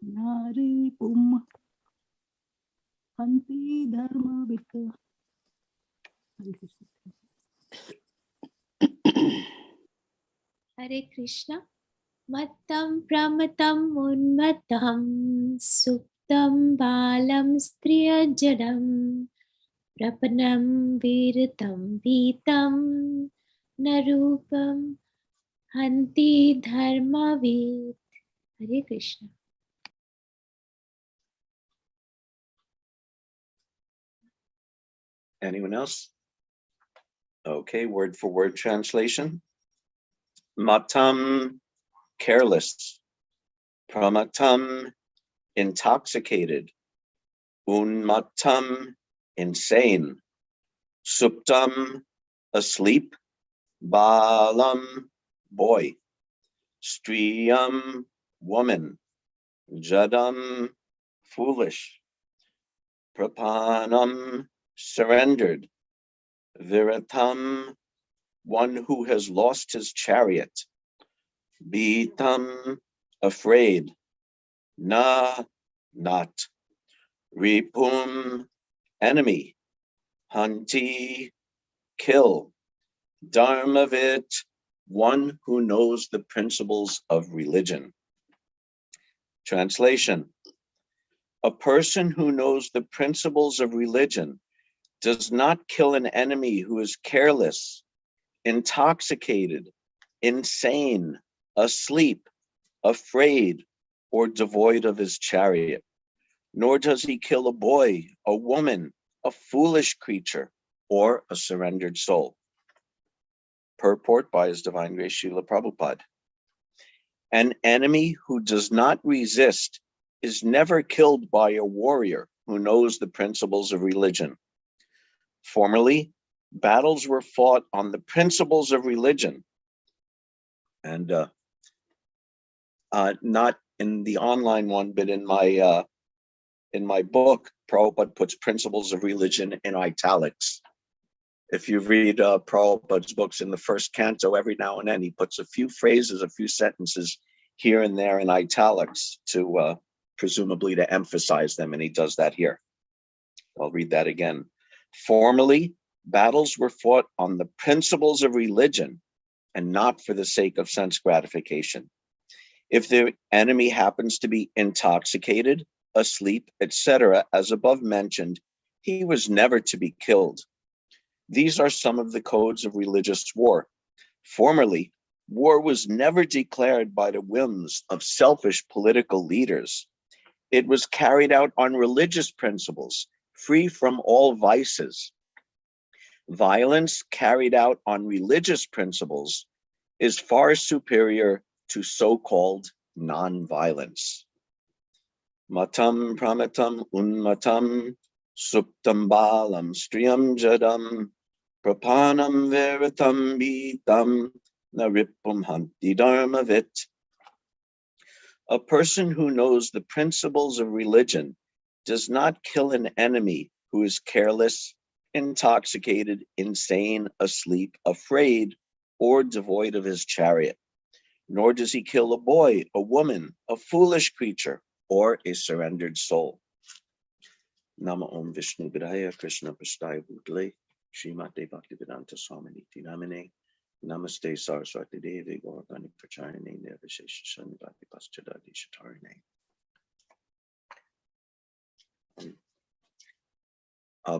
Nari pum hanti dharma vit. Hare Krishna. Mattam pramatam unmatam suptam balam striyajadam prapanam viritam vitam narupam hanti dharmavid. Hare Krishna. Anyone else? Okay, word for word translation. Matam, careless. Pramatam, intoxicated. Unmatam, insane. Suptam, asleep. Balam, boy. Striyam, woman. Jadam, foolish. Prapanam, surrendered. Viratam, one who has lost his chariot. Bitam, afraid. Na, not. Ripum, enemy. Hanti, kill. Dharmavit, one who knows the principles of religion. Translation. A person who knows the principles of religion does not kill an enemy who is careless, intoxicated, insane, asleep, afraid, or devoid of his chariot. Nor does he kill a boy, a woman, a foolish creature, or a surrendered soul. Purport by His Divine Grace Srila Prabhupada. An enemy who does not resist is never killed by a warrior who knows the principles of religion. Formerly, battles were fought on the principles of religion, and not in the online one, but in my book, Prabhupada puts principles of religion in italics. If you read Prabhupada's books in the first canto, every now and then he puts a few phrases, a few sentences here and there in italics to presumably to emphasize them, and he does that here. I'll read that again. Formerly, battles were fought on the principles of religion and not for the sake of sense gratification. If the enemy happens to be intoxicated, asleep, etc., as above mentioned, he was never to be killed. These are some of the codes of religious war. Formerly, war was never declared by the whims of selfish political leaders. It was carried out on religious principles, free from all vices. Violence carried out on religious principles is far superior to so-called non-violence. Matam pramatam unmatam suptam balam striyam jadam prapanam veritam vitam naripum hanti dharmavit. A person who knows the principles of religion does not kill an enemy who is careless, intoxicated, insane, asleep, afraid, or devoid of his chariot. Nor does he kill a boy, a woman, a foolish creature, or a surrendered soul. Nama Om Vishnu Vidaya Krishna Prasthaya Bhutale Srimate Bhaktivedanta Swaminiti Namine Namaste Saraswati Devi Gauragani Pracharine Nirvishesha Shanivati Paschadadi Shatarine.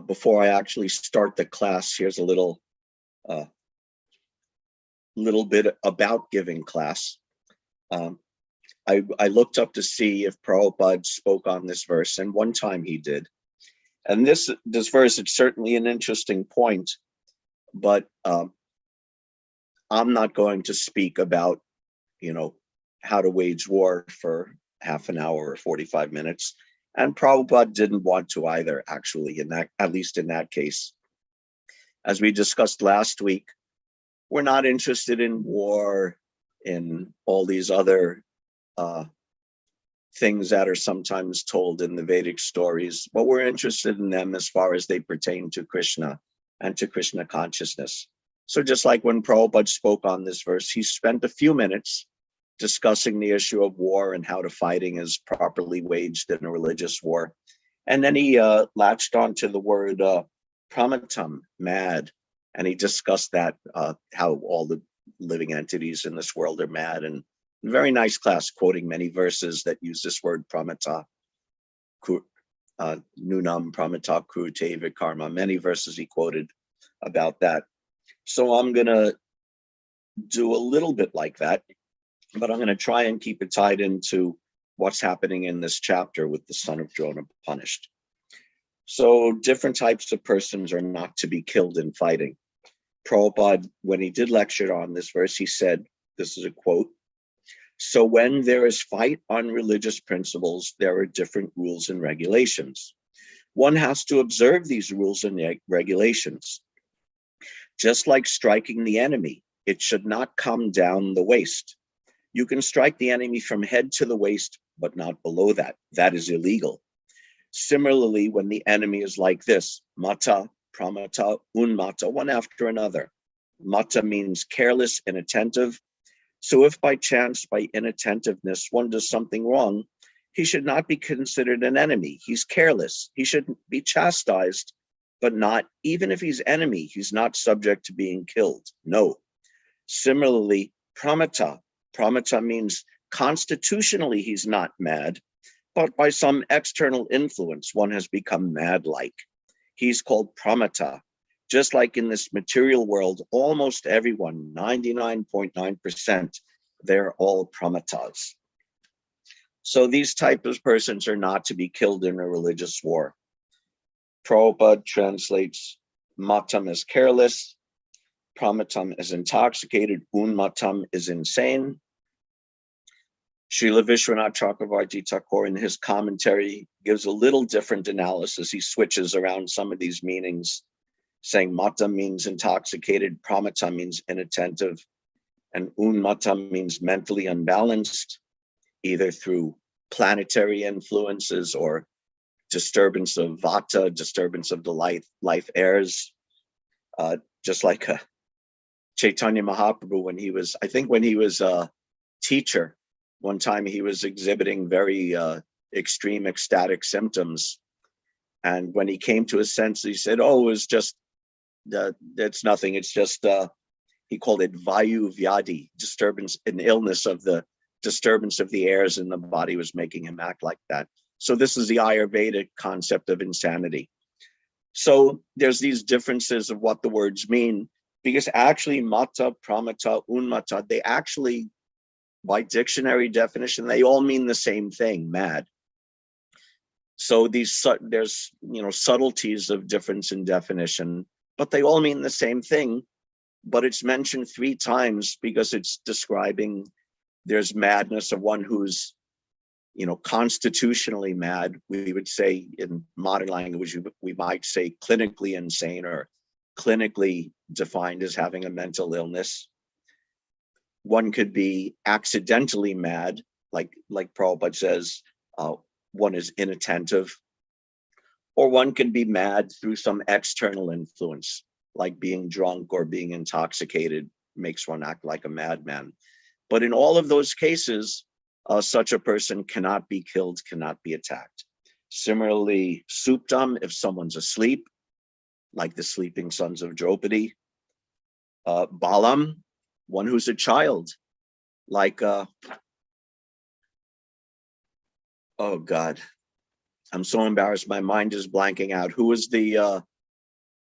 Before I actually start the class, here's a little bit about giving class. I looked up to see if Prabhupada spoke on this verse, and one time he did. And this verse is certainly an interesting point, but I'm not going to speak about, how to wage war for half an hour or 45 minutes. And Prabhupada didn't want to either, actually, at least in that case. As we discussed last week, we're not interested in war, in all these other things that are sometimes told in the Vedic stories, but we're interested in them as far as they pertain to Krishna and to Krishna consciousness. So just like when Prabhupada spoke on this verse, he spent a few minutes discussing the issue of war and how the fighting is properly waged in a religious war. And then he latched onto the word pramatam, mad, and he discussed that, how all the living entities in this world are mad. And very nice class, quoting many verses that use this word pramata, nunam pramata krute vikarma, many verses he quoted about that. So I'm gonna do a little bit like that, but I'm gonna try and keep it tied into what's happening in this chapter with the son of Drona punished. So different types of persons are not to be killed in fighting. Prabhupada, when he did lecture on this verse, he said, this is a quote, "So when there is fight on religious principles, there are different rules and regulations. One has to observe these rules and regulations. Just like striking the enemy, it should not come down the waist. You can strike the enemy from head to the waist, but not below that. That is illegal. Similarly, when the enemy is like this, mata, pramata, unmata, one after another. Mata means careless, inattentive. So if by chance, by inattentiveness, one does something wrong, he should not be considered an enemy. He's careless. He should be chastised, but not, even if he's enemy, he's not subject to being killed. No. Similarly, pramata. Pramata means constitutionally he's not mad, but by some external influence, one has become mad-like. He's called pramata. Just like in this material world, almost everyone, 99.9%, they're all pramatas. So these types of persons are not to be killed in a religious war. Prabhupada translates matam as careless, pramatam as intoxicated, unmatam is insane. Srila Vishwanath Chakravarti Thakur in his commentary gives a little different analysis. He switches around some of these meanings, saying mata means intoxicated, pramata means inattentive, and unmata means mentally unbalanced, either through planetary influences or disturbance of vata, disturbance of the life airs. Just like Chaitanya Mahaprabhu, when he was, I think when he was a teacher, one time he was exhibiting very extreme ecstatic symptoms. And when he came to his senses, he said, oh, it was just, it's nothing. It's just, he called it Vayu Vyadi, disturbance, an illness of the disturbance of the airs in the body was making him act like that. So this is the Ayurvedic concept of insanity. So there's these differences of what the words mean, because actually mata, pramata, unmata, they actually, by dictionary definition, they all mean the same thing, mad. So there's subtleties of difference in definition, but they all mean the same thing. But it's mentioned 3 times because it's describing there's madness of one who's constitutionally mad. We would say in modern language, we might say clinically insane or clinically defined as having a mental illness. One could be accidentally mad, like Prabhupada says, one is inattentive, or one can be mad through some external influence, like being drunk or being intoxicated makes one act like a madman. But in all of those cases, such a person cannot be killed, cannot be attacked. Similarly, suptam, if someone's asleep, like the sleeping sons of Draupadi. Balam, one who's a child, like, oh God, I'm so embarrassed, my mind is blanking out. Who was the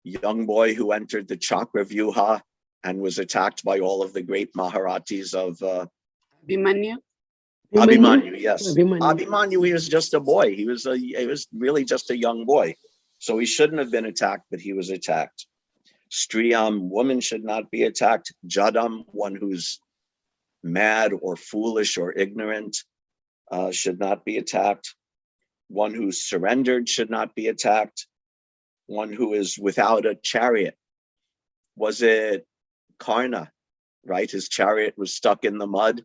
young boy who entered the Chakra Vyuha and was attacked by all of the great Maharatis of Abhimanyu? Abhimanyu, yes. Abhimanyu. Abhimanyu, he was just a boy. He was really just a young boy. So he shouldn't have been attacked, but he was attacked. Striyam, woman should not be attacked. Jadam, one who's mad or foolish or ignorant, should not be attacked. One who's surrendered should not be attacked. One who is without a chariot. Was it Karna, right? His chariot was stuck in the mud.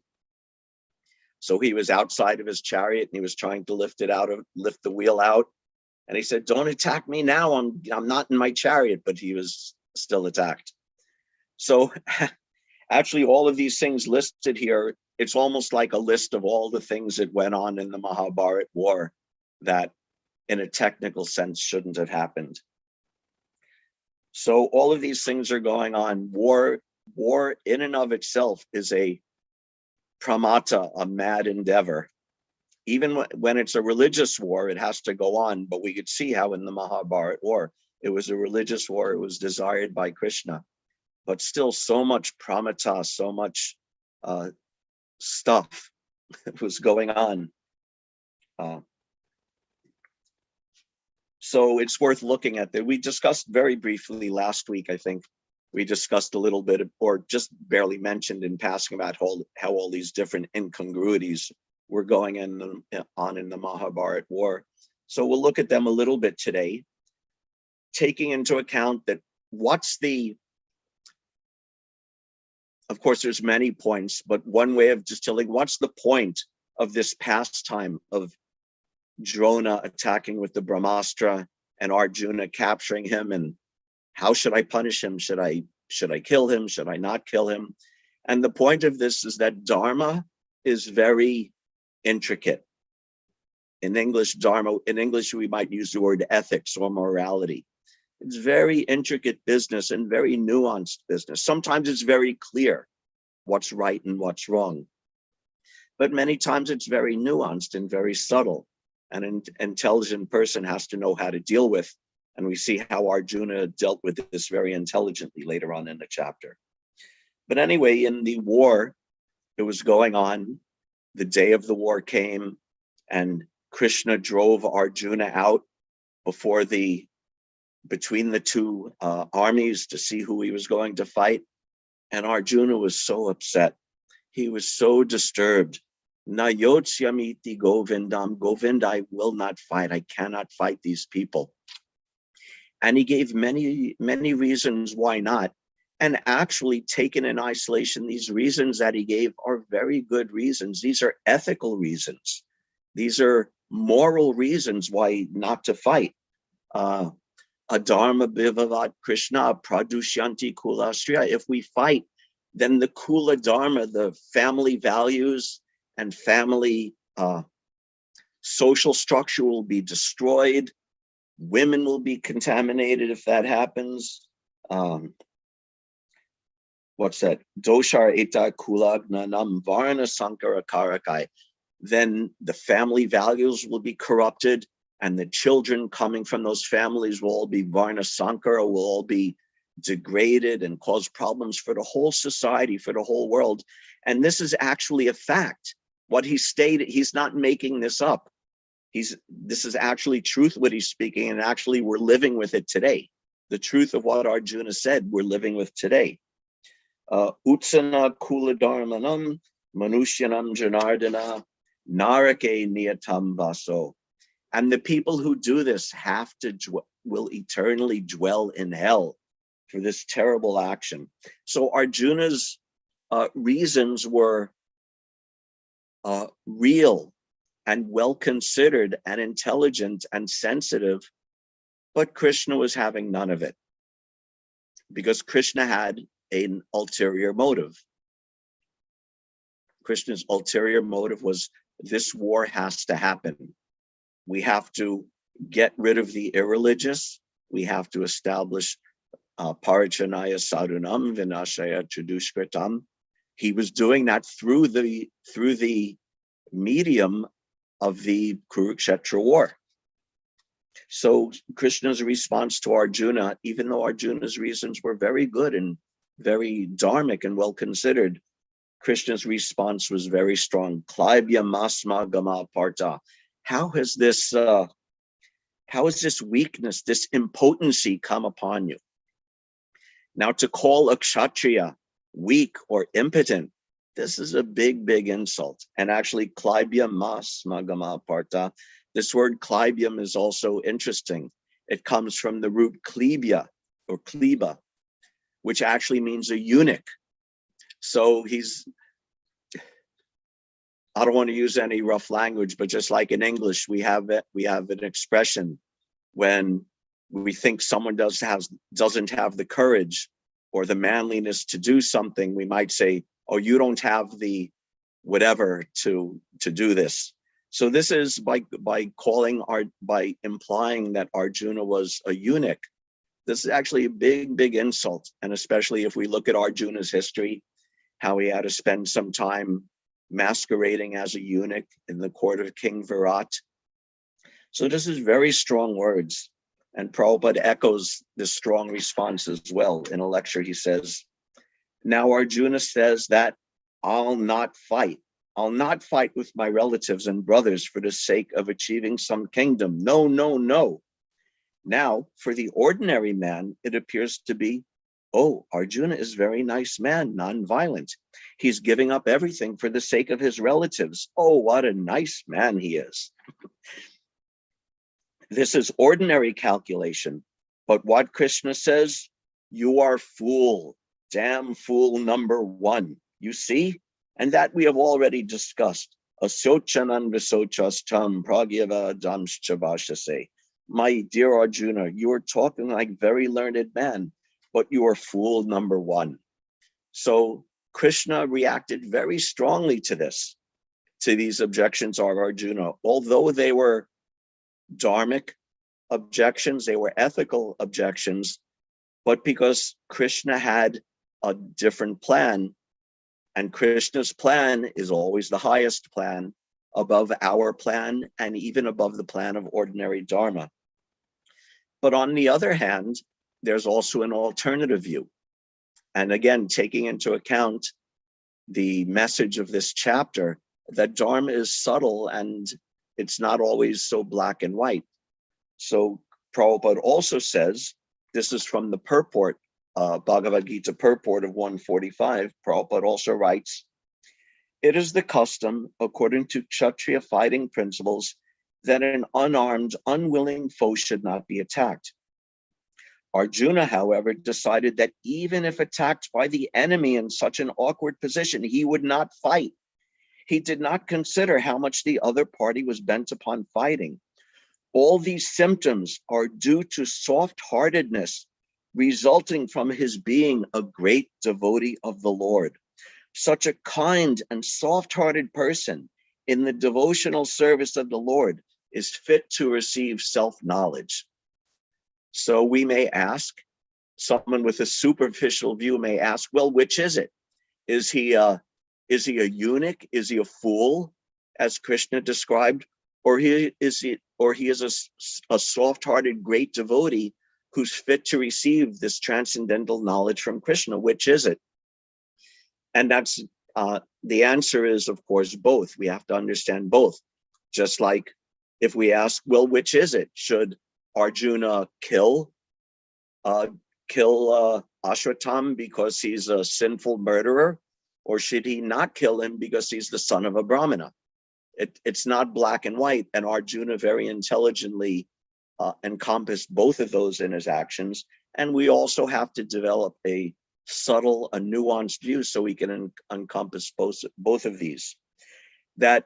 So he was outside of his chariot and he was trying to lift the wheel out. And he said, don't attack me now. I'm not in my chariot, but he was still attacked. So actually all of these things listed here it's almost like a list of all the things that went on in the Mahabharata war that in a technical sense shouldn't have happened. So all of these things are going on. War in and of itself is a pramata, a mad endeavor. Even when it's a religious war, it has to go on. But we could see how in the Mahabharata war, it was a religious war. It was desired by Krishna. But still so much pramata, so much stuff was going on. So it's worth looking at that. We discussed very briefly last week, I think. We discussed a little bit, or just barely mentioned in passing, about how all these different incongruities were going on in the Mahabharata war. So we'll look at them a little bit today, taking into account that of course, there's many points, but one way of distilling, what's the point of this pastime of Drona attacking with the Brahmastra and Arjuna capturing him, and how should I punish him? Should I kill him? Should I not kill him? And the point of this is that dharma is very intricate. In English, we might use the word ethics or morality. It's very intricate business and very nuanced business. Sometimes it's very clear what's right and what's wrong. But many times it's very nuanced and very subtle. And an intelligent person has to know how to deal with. And we see how Arjuna dealt with this very intelligently later on in the chapter. But anyway, in the war, it was going on. The day of the war came, and Krishna drove Arjuna out between the two armies to see who he was going to fight. And Arjuna was so upset. He was so disturbed. Na yotsyamiti govindam, Govind, I will not fight. I cannot fight these people. And he gave many, many reasons why not. And actually, taken in isolation, these reasons that he gave are very good reasons. These are ethical reasons. These are moral reasons why not to fight. Adharma bivavat Krishna pradushyanti kulastriya. If we fight, then the kula dharma, the family values and family social structure will be destroyed. Women will be contaminated if that happens. What's that? Doshar eta kulagnanam varna sankara karakai. Then the family values will be corrupted, and the children coming from those families will all be varna sankara, will all be degraded and cause problems for the whole society, for the whole world. And this is actually a fact. What he stated, he's not making this up. This is actually truth, what he's speaking, and actually we're living with it today. The truth of what Arjuna said, we're living with today. Utsana kula dharmanam manushyanam janardana narake niyatam vaso. And the people who do this will eternally dwell in hell for this terrible action. So Arjuna's reasons were real and well considered and intelligent and sensitive, but Krishna was having none of it, because Krishna had an ulterior motive. Krishna's ulterior motive was, this war has to happen. We have to get rid of the irreligious. We have to establish parichanaya sadhunam vinashaya chadushkritam. He was doing that through the medium of the Kurukshetra war. So Krishna's response to Arjuna, even though Arjuna's reasons were very good and very dharmic and well considered, Krishna's response was very strong. Klaibya masma gama parta. How has this weakness, this impotency come upon you? Now, to call a kshatriya weak or impotent, this is a big, big insult. And actually, klaibya masma gama parta, this word klaibyam is also interesting. It comes from the root klebya or kleba, which actually means a eunuch. So I don't want to use any rough language, but just like in English, we have an expression when we think someone doesn't have the courage or the manliness to do something. We might say, "Oh, you don't have the whatever to do this. So this is by implying that Arjuna was a eunuch. This is actually a big insult. And especially if we look at Arjuna's history, how he had to spend some time masquerading as a eunuch in the court of King Virat. So this is very strong words. And Prabhupada echoes this strong response as well. In a lecture, he says, now Arjuna says that I'll not fight. I'll not fight with my relatives and brothers for the sake of achieving some kingdom. No, no, no. Now, for the ordinary man, it appears to be, oh, Arjuna is a very nice man, non-violent. He's giving up everything for the sake of his relatives. Oh, what a nice man he is. This is ordinary calculation. But what Krishna says, you are fool, damn fool number one. You see? And that we have already discussed. Asochanan visochastam pragyava damschavashase. My dear Arjuna, you are talking like very learned man, but you are fool number one. So Krishna reacted very strongly to this, to these objections of Arjuna. Although they were dharmic objections, they were ethical objections, but because Krishna had a different plan, and Krishna's plan is always the highest plan, above our plan and even above the plan of ordinary dharma. But on the other hand, there's also an alternative view. And again, taking into account the message of this chapter, that dharma is subtle and it's not always so black and white. So Prabhupada also says, this is from the purport, Bhagavad Gita purport of 145, Prabhupada also writes, it is the custom, according to Kshatriya fighting principles, that an unarmed, unwilling foe should not be attacked. Arjuna, however, decided that even if attacked by the enemy in such an awkward position, he would not fight. He did not consider how much the other party was bent upon fighting. All these symptoms are due to soft-heartedness, resulting from his being a great devotee of the Lord. Such a kind and soft-hearted person in the devotional service of the Lord is fit to receive self-knowledge. So we may ask, someone with a superficial view may ask, well, which is it? Is he a eunuch? Is he a fool, as Krishna described? Or he is a soft-hearted great devotee who's fit to receive this transcendental knowledge from Krishna? Which is it? And that's the answer is, of course, both. We have to understand both. Just like if we ask, well, which is it? Should Arjuna kill Ashwatthama because he's a sinful murderer? Or should he not kill him because he's the son of a Brahmana? It's not black and white. And Arjuna very intelligently encompassed both of those in his actions. And we also have to develop a subtle, a nuanced view so we can encompass both of these. That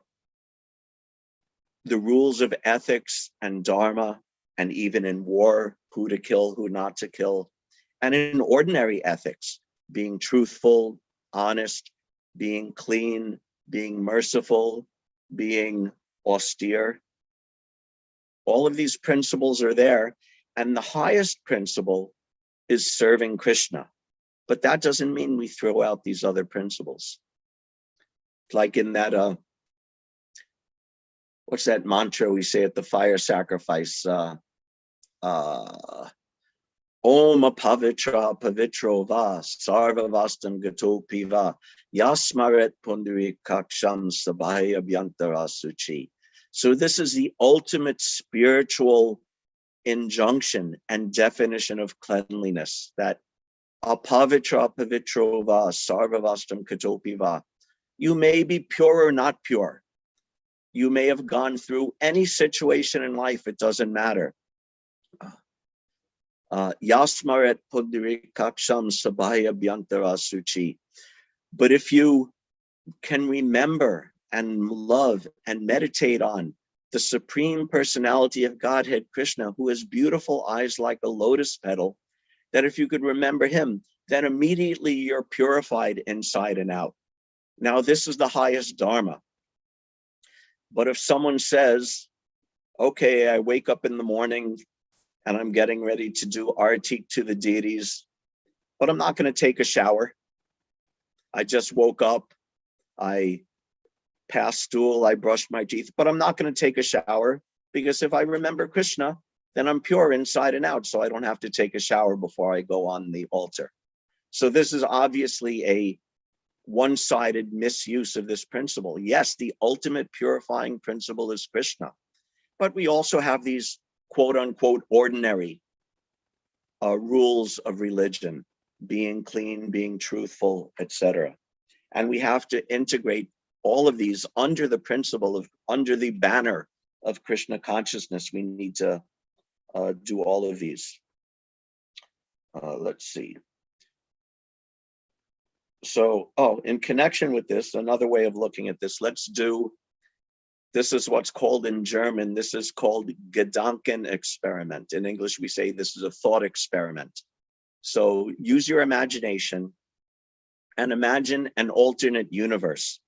the rules of ethics and dharma, and even in war, who to kill, who not to kill, and in ordinary ethics, being truthful, honest, being clean, being merciful, being austere. All of these principles are there, and the highest principle is serving Krishna. But that doesn't mean we throw out these other principles. Like in that, what's that mantra we say at the fire sacrifice? Om apavitra pavitro va sarvavastam gato piva yasmaret pundari kaksham sabhaya bhyantara suchi. So this is the ultimate spiritual injunction and definition of cleanliness, that apavitra pavitro va sarvavastam gato piva. You may be pure or not pure. You may have gone through any situation in life, it doesn't matter. Yasmaret pundrikaksham sabhaya bhyantara suchi. But if you can remember and love and meditate on the Supreme Personality of Godhead, Krishna, who has beautiful eyes like a lotus petal, that if you could remember him, then immediately you're purified inside and out. Now, this is the highest dharma. But if someone says, okay, I wake up in the morning and I'm getting ready to do arati to the deities, but I'm not going to take a shower. I just woke up, I passed stool, I brushed my teeth, but I'm not going to take a shower because if I remember Krishna, then I'm pure inside and out. So I don't have to take a shower before I go on the altar. So this is obviously a one-sided misuse of this principle. Yes, the ultimate purifying principle is Krishna, but we also have these quote unquote ordinary rules of religion, being clean, being truthful, etc. And we have to integrate all of these under the principle of, under the banner of Krishna consciousness. We need to do all of these. Let's see. So, in connection with this, another way of looking at this, this is what's called in German, this is called Gadonkan Experiment. In English, we say this is a thought experiment. So use your imagination and imagine an alternate universe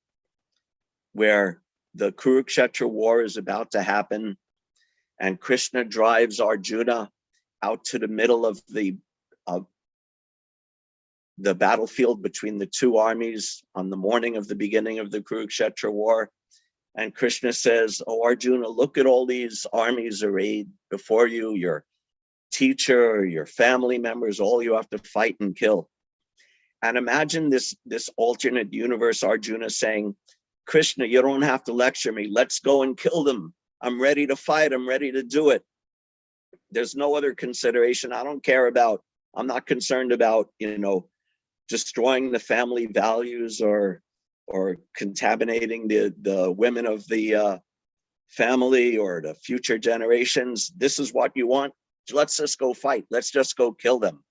where the Kurukshetra war is about to happen and Krishna drives Arjuna out to the middle of the battlefield between the two armies on the morning of the beginning of the Kurukshetra war. And Krishna says, oh, Arjuna, look at all these armies arrayed before you, your teacher, your family members, all you have to fight and kill. And imagine this alternate universe, Arjuna saying, Krishna, you don't have to lecture me. Let's go and kill them. I'm ready to fight. I'm ready to do it. There's no other consideration. I'm not concerned about, destroying the family values or contaminating the women of the family or the future generations. This is what you want. Let's just go fight. Let's just go kill them.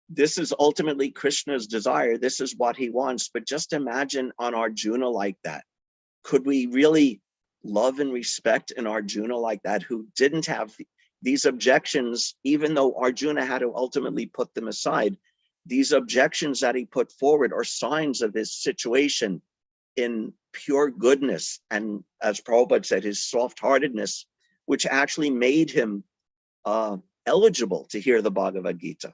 This is ultimately Krishna's desire. This is what he wants. But just imagine on Arjuna like that. Could we really love and respect an Arjuna like that who didn't have these objections, even though Arjuna had to ultimately put them aside? These objections that he put forward are signs of his situation in pure goodness. And as Prabhupada said, his soft-heartedness, which actually made him eligible to hear the Bhagavad Gita.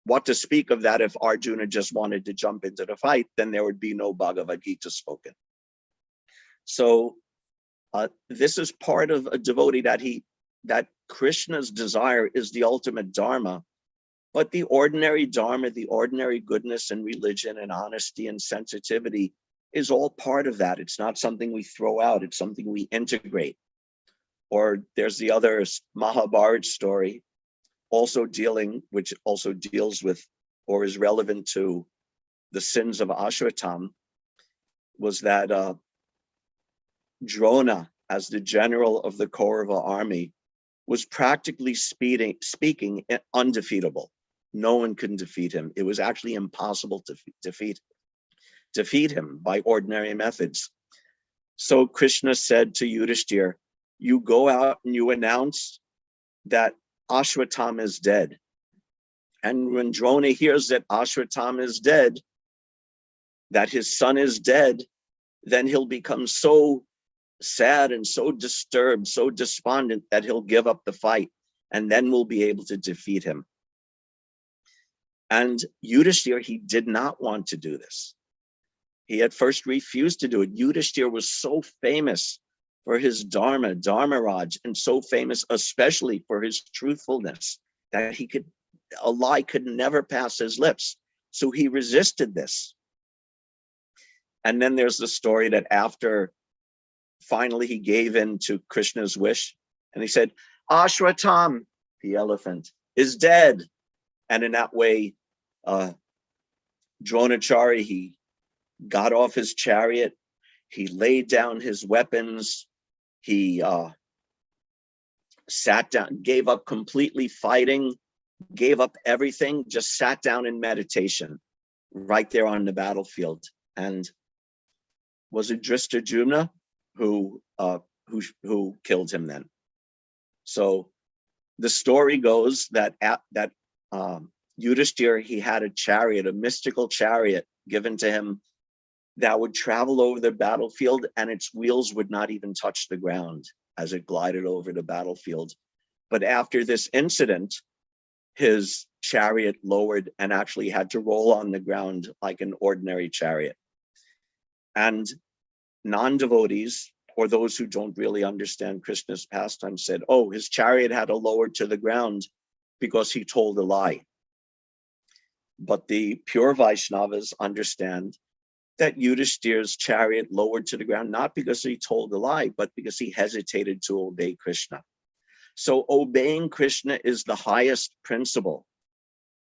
What to speak of that if Arjuna just wanted to jump into the fight, then there would be no Bhagavad Gita spoken. So this is part of a devotee that Krishna's desire is the ultimate dharma, but the ordinary dharma, the ordinary goodness and religion and honesty and sensitivity is all part of that. It's not something we throw out, it's something we integrate. Or there's the other Mahabharata story, which also deals with or is relevant to the sins of Ashwatam, was that Drona, as the general of the Kaurava army, was practically speaking undefeatable. No one could defeat him. It was actually impossible to defeat him by ordinary methods. So Krishna said to Yudhishthira, you go out and you announce that Ashwatam is dead. And when Drona hears that Ashwatam is dead, that his son is dead, then he'll become so sad and so disturbed, so despondent that he'll give up the fight, and then we'll be able to defeat him. And Yudhishthira, he did not want to do this. He at first refused to do it. Yudhishthira was so famous for his Dharmaraj, and so famous especially for his truthfulness that a lie could never pass his lips. So he resisted this. And then there's the story that after finally he gave in to Krishna's wish, and he said, Ashwatam, the elephant, is dead. And in that way, Dronachari, he got off his chariot, he laid down his weapons, he sat down, gave up completely fighting, gave up everything, just sat down in meditation right there on the battlefield. And was it Drishtajumna who killed him then? So the story goes that Yudhishthira, he had a chariot, a mystical chariot given to him that would travel over the battlefield, and its wheels would not even touch the ground as it glided over the battlefield. But after this incident, his chariot lowered and actually had to roll on the ground like an ordinary chariot. And non-devotees, or those who don't really understand Krishna's pastime, said, oh, his chariot had to lower to the ground because he told a lie. But the pure Vaishnavas understand that Yudhishthir's chariot lowered to the ground, not because he told a lie, but because he hesitated to obey Krishna. So obeying Krishna is the highest principle,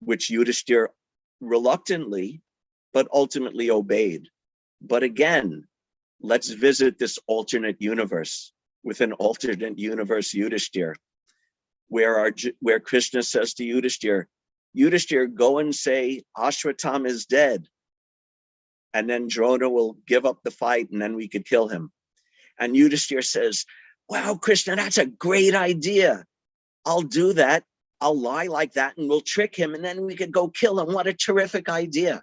which Yudhishthir reluctantly, but ultimately obeyed. But again, let's visit this alternate universe with an alternate universe Yudhishthir, where Krishna says to Yudhishthir, Yudhishthir, go and say Ashwatthama is dead. And then Drona will give up the fight and then we could kill him. And Yudhishthir says, wow, Krishna, that's a great idea. I'll do that. I'll lie like that and we'll trick him and then we could go kill him. What a terrific idea.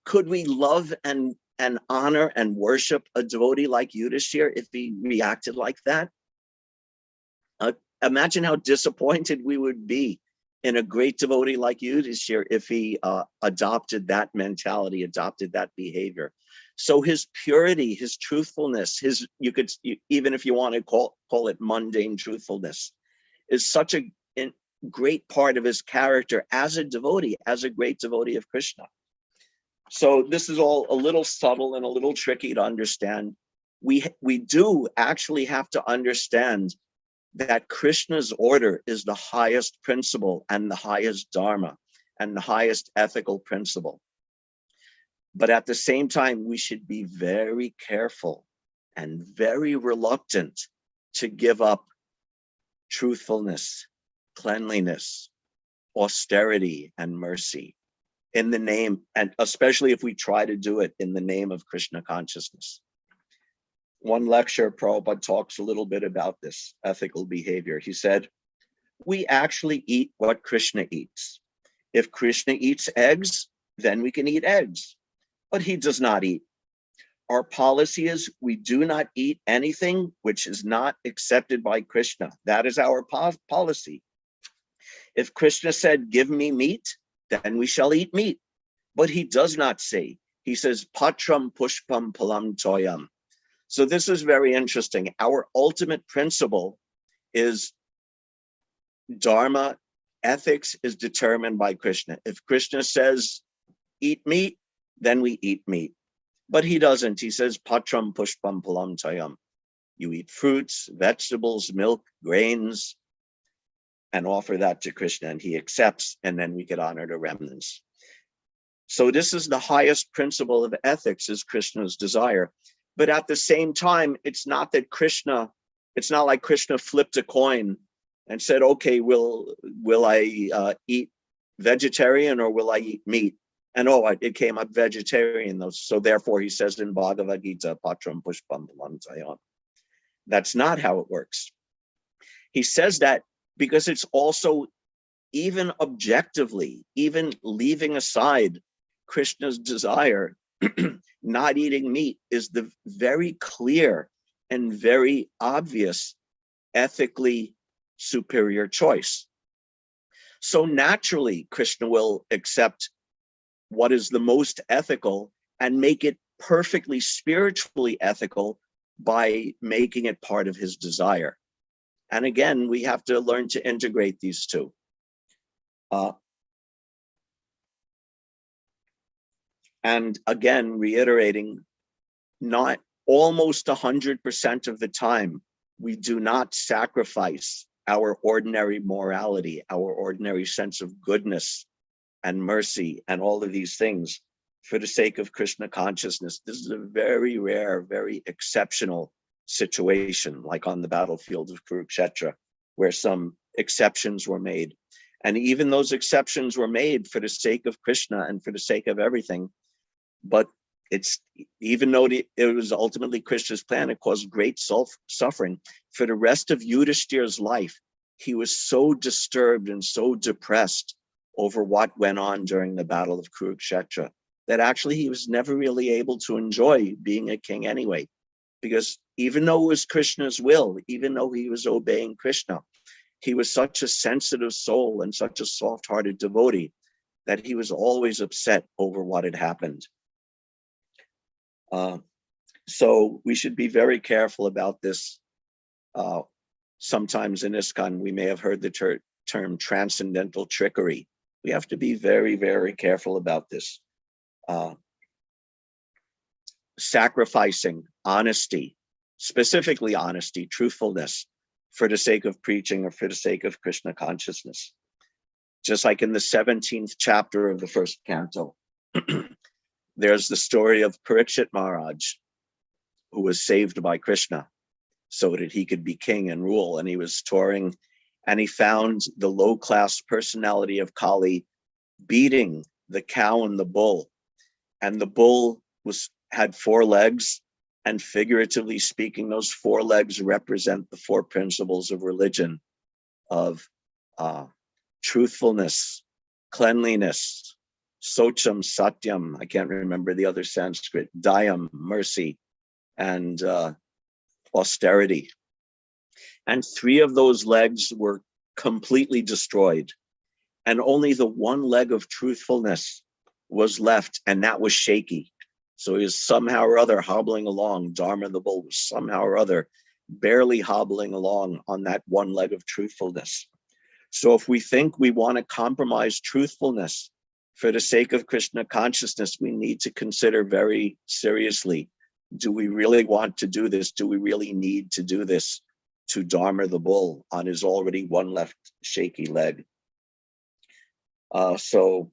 Could we love and honor and worship a devotee like Yudhishthir if he reacted like that? Imagine how disappointed we would be in a great devotee like Yudhishthir if he adopted that mentality, adopted that behavior. So his purity, his truthfulness, even if you want to call it mundane truthfulness, is such a great part of his character as a devotee, as a great devotee of Krishna. So this is all a little subtle and a little tricky to understand. We do actually have to understand that Krishna's order is the highest principle and the highest dharma and the highest ethical principle. But at the same time, we should be very careful and very reluctant to give up truthfulness, cleanliness, austerity, and mercy in the name, and especially if we try to do it in the name of Krishna consciousness. One lecture, Prabhupada talks a little bit about this ethical behavior. He said, we actually eat what Krishna eats. If Krishna eats eggs, then we can eat eggs, but he does not eat. Our policy is we do not eat anything which is not accepted by Krishna. That is our policy. If Krishna said, give me meat, then we shall eat meat. But he does not say, he says, patram pushpam palam toyam. So this is very interesting. Our ultimate principle is dharma, ethics is determined by Krishna. If Krishna says, eat meat, then we eat meat. But he doesn't. He says, patram pushpam palam toyam. You eat fruits, vegetables, milk, grains, and offer that to Krishna, and he accepts, and then we could honor the remnants. So this is the highest principle of ethics, is Krishna's desire. But at the same time, it's not like Krishna flipped a coin and said, okay, will I eat vegetarian or will I eat meat? And it came up vegetarian, though. So therefore he says in Bhagavad Gita, patram pushpam palam toyam. That's not how it works. He says that because it's also, even objectively, even leaving aside Krishna's desire, not eating meat is the very clear and very obvious ethically superior choice. So naturally, Krishna will accept what is the most ethical and make it perfectly spiritually ethical by making it part of his desire. And again, we have to learn to integrate these two. And again, reiterating, not almost 100% of the time, we do not sacrifice our ordinary morality, our ordinary sense of goodness and mercy and all of these things for the sake of Krishna consciousness. This is a very rare, very exceptional situation, like on the battlefield of Kurukshetra, where some exceptions were made. And even those exceptions were made for the sake of Krishna and for the sake of everything. But even though it was ultimately Krishna's plan, it caused great suffering. For the rest of Yudhishthir's life, he was so disturbed and so depressed over what went on during the Battle of Kurukshetra, that actually he was never really able to enjoy being a king anyway, because even though it was Krishna's will, even though he was obeying Krishna, he was such a sensitive soul and such a soft-hearted devotee that he was always upset over what had happened. So we should be very careful about this. Sometimes in ISKCON, we may have heard the term transcendental trickery. We have to be very, very careful about this. Sacrificing honesty, specifically honesty, truthfulness, for the sake of preaching or for the sake of Krishna consciousness. Just like in the 17th chapter of the first canto, there's the story of Parikshit Maharaj, who was saved by Krishna so that he could be king and rule. And he was touring and he found the low-class personality of Kali beating the cow and the bull. And the bull had 4 legs, and figuratively speaking, those 4 legs represent the 4 principles of religion, of truthfulness, cleanliness, socham, satyam, I can't remember the other Sanskrit, dayam, mercy, and austerity. And 3 of those legs were completely destroyed. And only the 1 leg of truthfulness was left, and that was shaky. So he was somehow or other hobbling along. Dharma the bull was somehow or other barely hobbling along on that 1 leg of truthfulness. So if we think we want to compromise truthfulness for the sake of Krishna consciousness, we need to consider very seriously, do we really want to do this? Do we really need to do this to Dharma the bull on his already 1 left shaky leg? So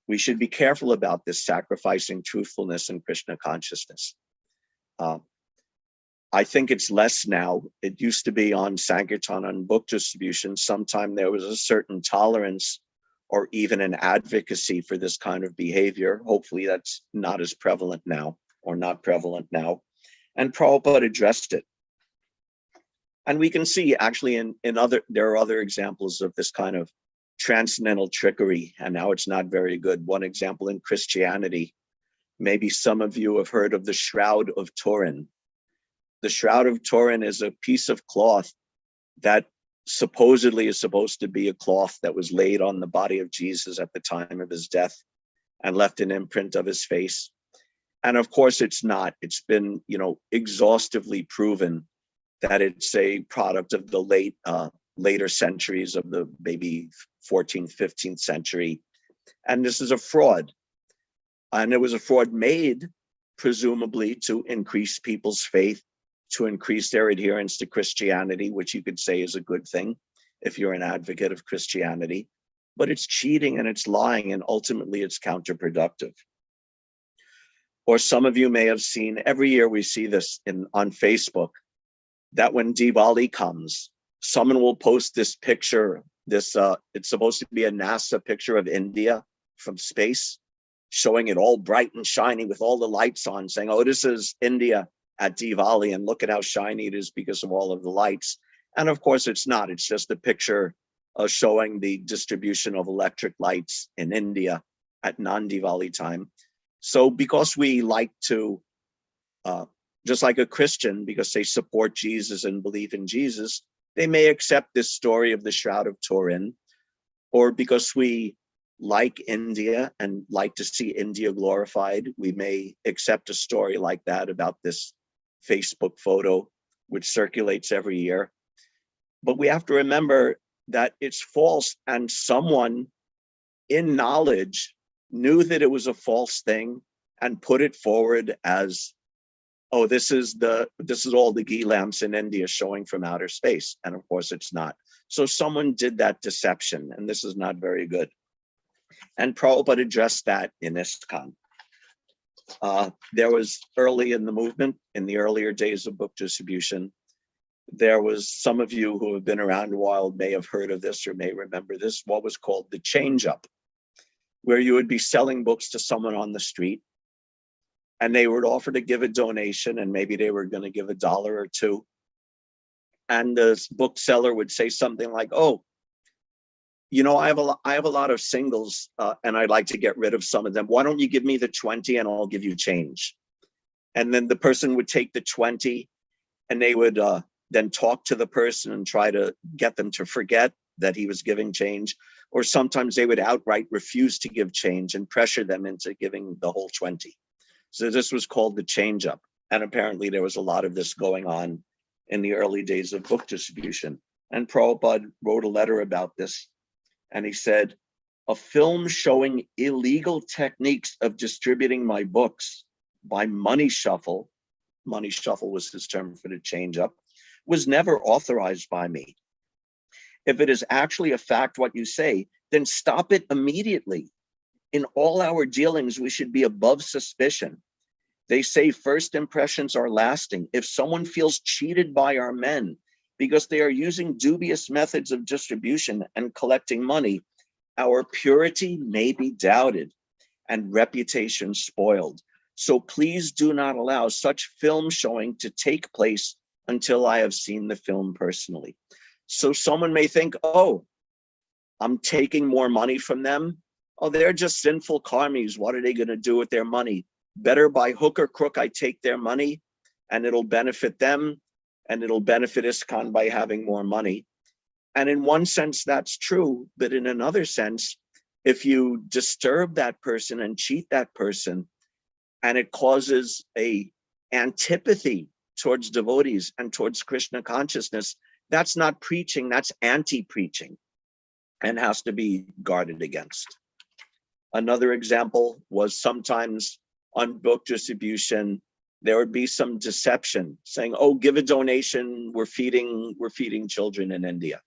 we should be careful about this, sacrificing truthfulness and Krishna consciousness. I think it's less now. It used to be on Sankirtan, on book distribution. Sometime there was a certain tolerance or even an advocacy for this kind of behavior. Hopefully that's not as prevalent now, or not prevalent now. And Prabhupada addressed it. And we can see actually there are other examples of this kind of transcendental trickery, and now it's not very good. One example in Christianity, maybe some of you have heard of the Shroud of Tauren. The Shroud of Tauren is a piece of cloth that supposedly is supposed to be a cloth that was laid on the body of Jesus at the time of his death and left an imprint of his face. And of course it's not. It's been, exhaustively proven that it's a product of the later centuries of the maybe 14th, 15th century. And this is a fraud. And it was a fraud made presumably to increase people's faith, to increase their adherence to Christianity, which you could say is a good thing if you're an advocate of Christianity. But it's cheating and it's lying, and ultimately it's counterproductive. Or some of you may have seen, every year we see this on Facebook, that when Diwali comes, someone will post this picture, it's supposed to be a NASA picture of India from space, showing it all bright and shiny with all the lights on, saying, oh, this is India at Diwali, and look at how shiny it is because of all of the lights. And of course it's not. It's just a picture showing the distribution of electric lights in India at non-Diwali time. So because we like to, just like a Christian, because they support Jesus and believe in Jesus, they may accept this story of the Shroud of Tauren, or because we like India and like to see India glorified, we may accept a story like that about this Facebook photo, which circulates every year. But we have to remember that it's false, and someone in knowledge knew that it was a false thing and put it forward as, oh, this is all the ghee lamps in India showing from outer space. And of course it's not. So someone did that deception, and this is not very good. And Prabhupada addressed that in ISKCON. There was early in the movement, in the earlier days of book distribution, there was, some of you who have been around a while may have heard of this or may remember this, what was called the change up, where you would be selling books to someone on the street, and they would offer to give a donation, and maybe they were going to give $1 or $2. And the bookseller would say something like, oh, you know, I have a lot of singles, and I'd like to get rid of some of them. Why don't you give me the 20 and I'll give you change? And then the person would take the 20 and they would then talk to the person and try to get them to forget that he was giving change. Or sometimes they would outright refuse to give change and pressure them into giving the whole 20. So this was called the change up. And apparently there was a lot of this going on in the early days of book distribution. And Prabhupada wrote a letter about this. And he said, a film showing illegal techniques of distributing my books by money shuffle was his term for the change up, was never authorized by me. If it is actually a fact what you say, then stop it immediately. In all our dealings, we should be above suspicion. They say first impressions are lasting. If someone feels cheated by our men because they are using dubious methods of distribution and collecting money, our purity may be doubted and reputation spoiled. So please do not allow such film showing to take place until I have seen the film personally. So someone may think, oh, I'm taking more money from them. Oh, they're just sinful karmis. What are they going to do with their money? Better by hook or crook, I take their money and it'll benefit them and it'll benefit ISKCON by having more money. And in one sense, that's true. But in another sense, if you disturb that person and cheat that person, and it causes a antipathy towards devotees and towards Krishna consciousness, that's not preaching, that's anti-preaching and has to be guarded against. Another example was sometimes on book distribution, there would be some deception saying, oh, give a donation, we're feeding children in India,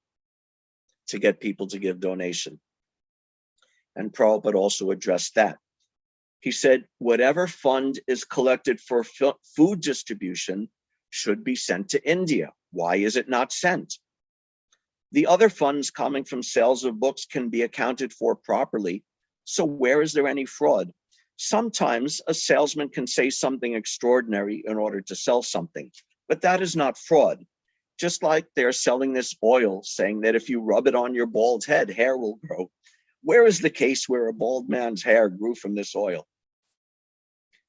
to get people to give donation. And Prabhupada also addressed that. He said, whatever fund is collected for food distribution should be sent to India. Why is it not sent? The other funds coming from sales of books can be accounted for properly. So where is there any fraud? Sometimes a salesman can say something extraordinary in order to sell something, but that is not fraud. Just like they're selling this oil, saying that if you rub it on your bald head, hair will grow. Where is the case where a bald man's hair grew from this oil?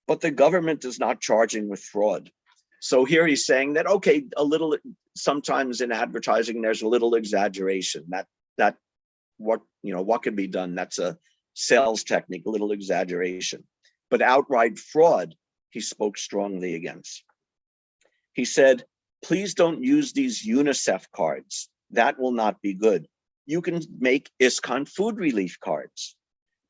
But the government is not charging with fraud. So here he's saying that, okay, a little, sometimes in advertising, there's a little exaggeration. That what can be done? That's a sales technique, a little exaggeration. But outright fraud, he spoke strongly against. He said, please don't use these UNICEF cards. That will not be good. You can make ISKCON food relief cards,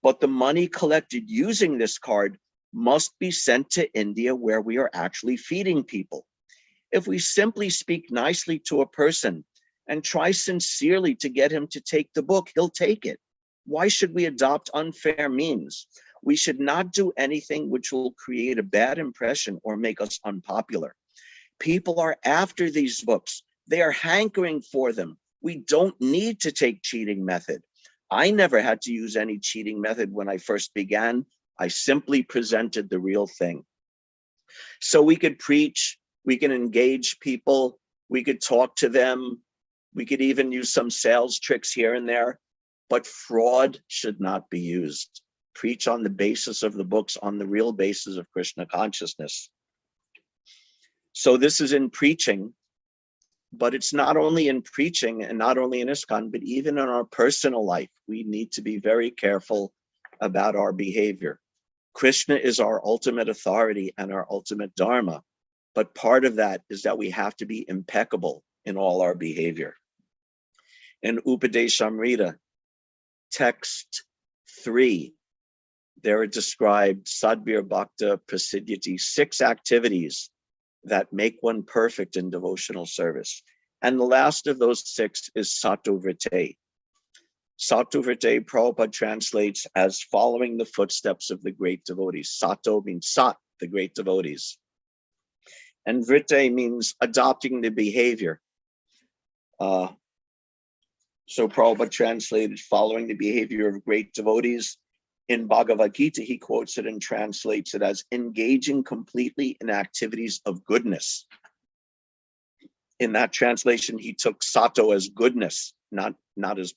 but the money collected using this card must be sent to India where we are actually feeding people. If we simply speak nicely to a person and try sincerely to get him to take the book, he'll take it. Why should we adopt unfair means? We should not do anything which will create a bad impression or make us unpopular. People are after these books. They are hankering for them. We don't need to take cheating method. I never had to use any cheating method when I first began. I simply presented the real thing. So we could preach, we can engage people, we could talk to them, we could even use some sales tricks here and there, but fraud should not be used. Preach on the basis of the books, on the real basis of Krishna consciousness. So this is in preaching, but it's not only in preaching and not only in ISKCON, but even in our personal life, we need to be very careful about our behavior. Krishna is our ultimate authority and our ultimate dharma, but part of that is that we have to be impeccable in all our behavior. In Upadeshamrita, text 3, there are described Sadvir Bhakta Prasiddhyati, 6 activities that make one perfect in devotional service. And the last of those 6 is Sato Vrite. Sato Vrite, Prabhupada translates as following the footsteps of the great devotees. Sato means Sat, the great devotees. And Vrite means adopting the behavior. So Prabhupada translated following the behavior of great devotees. In Bhagavad Gita, he quotes it and translates it as engaging completely in activities of goodness. In that translation, he took Sato as goodness, not as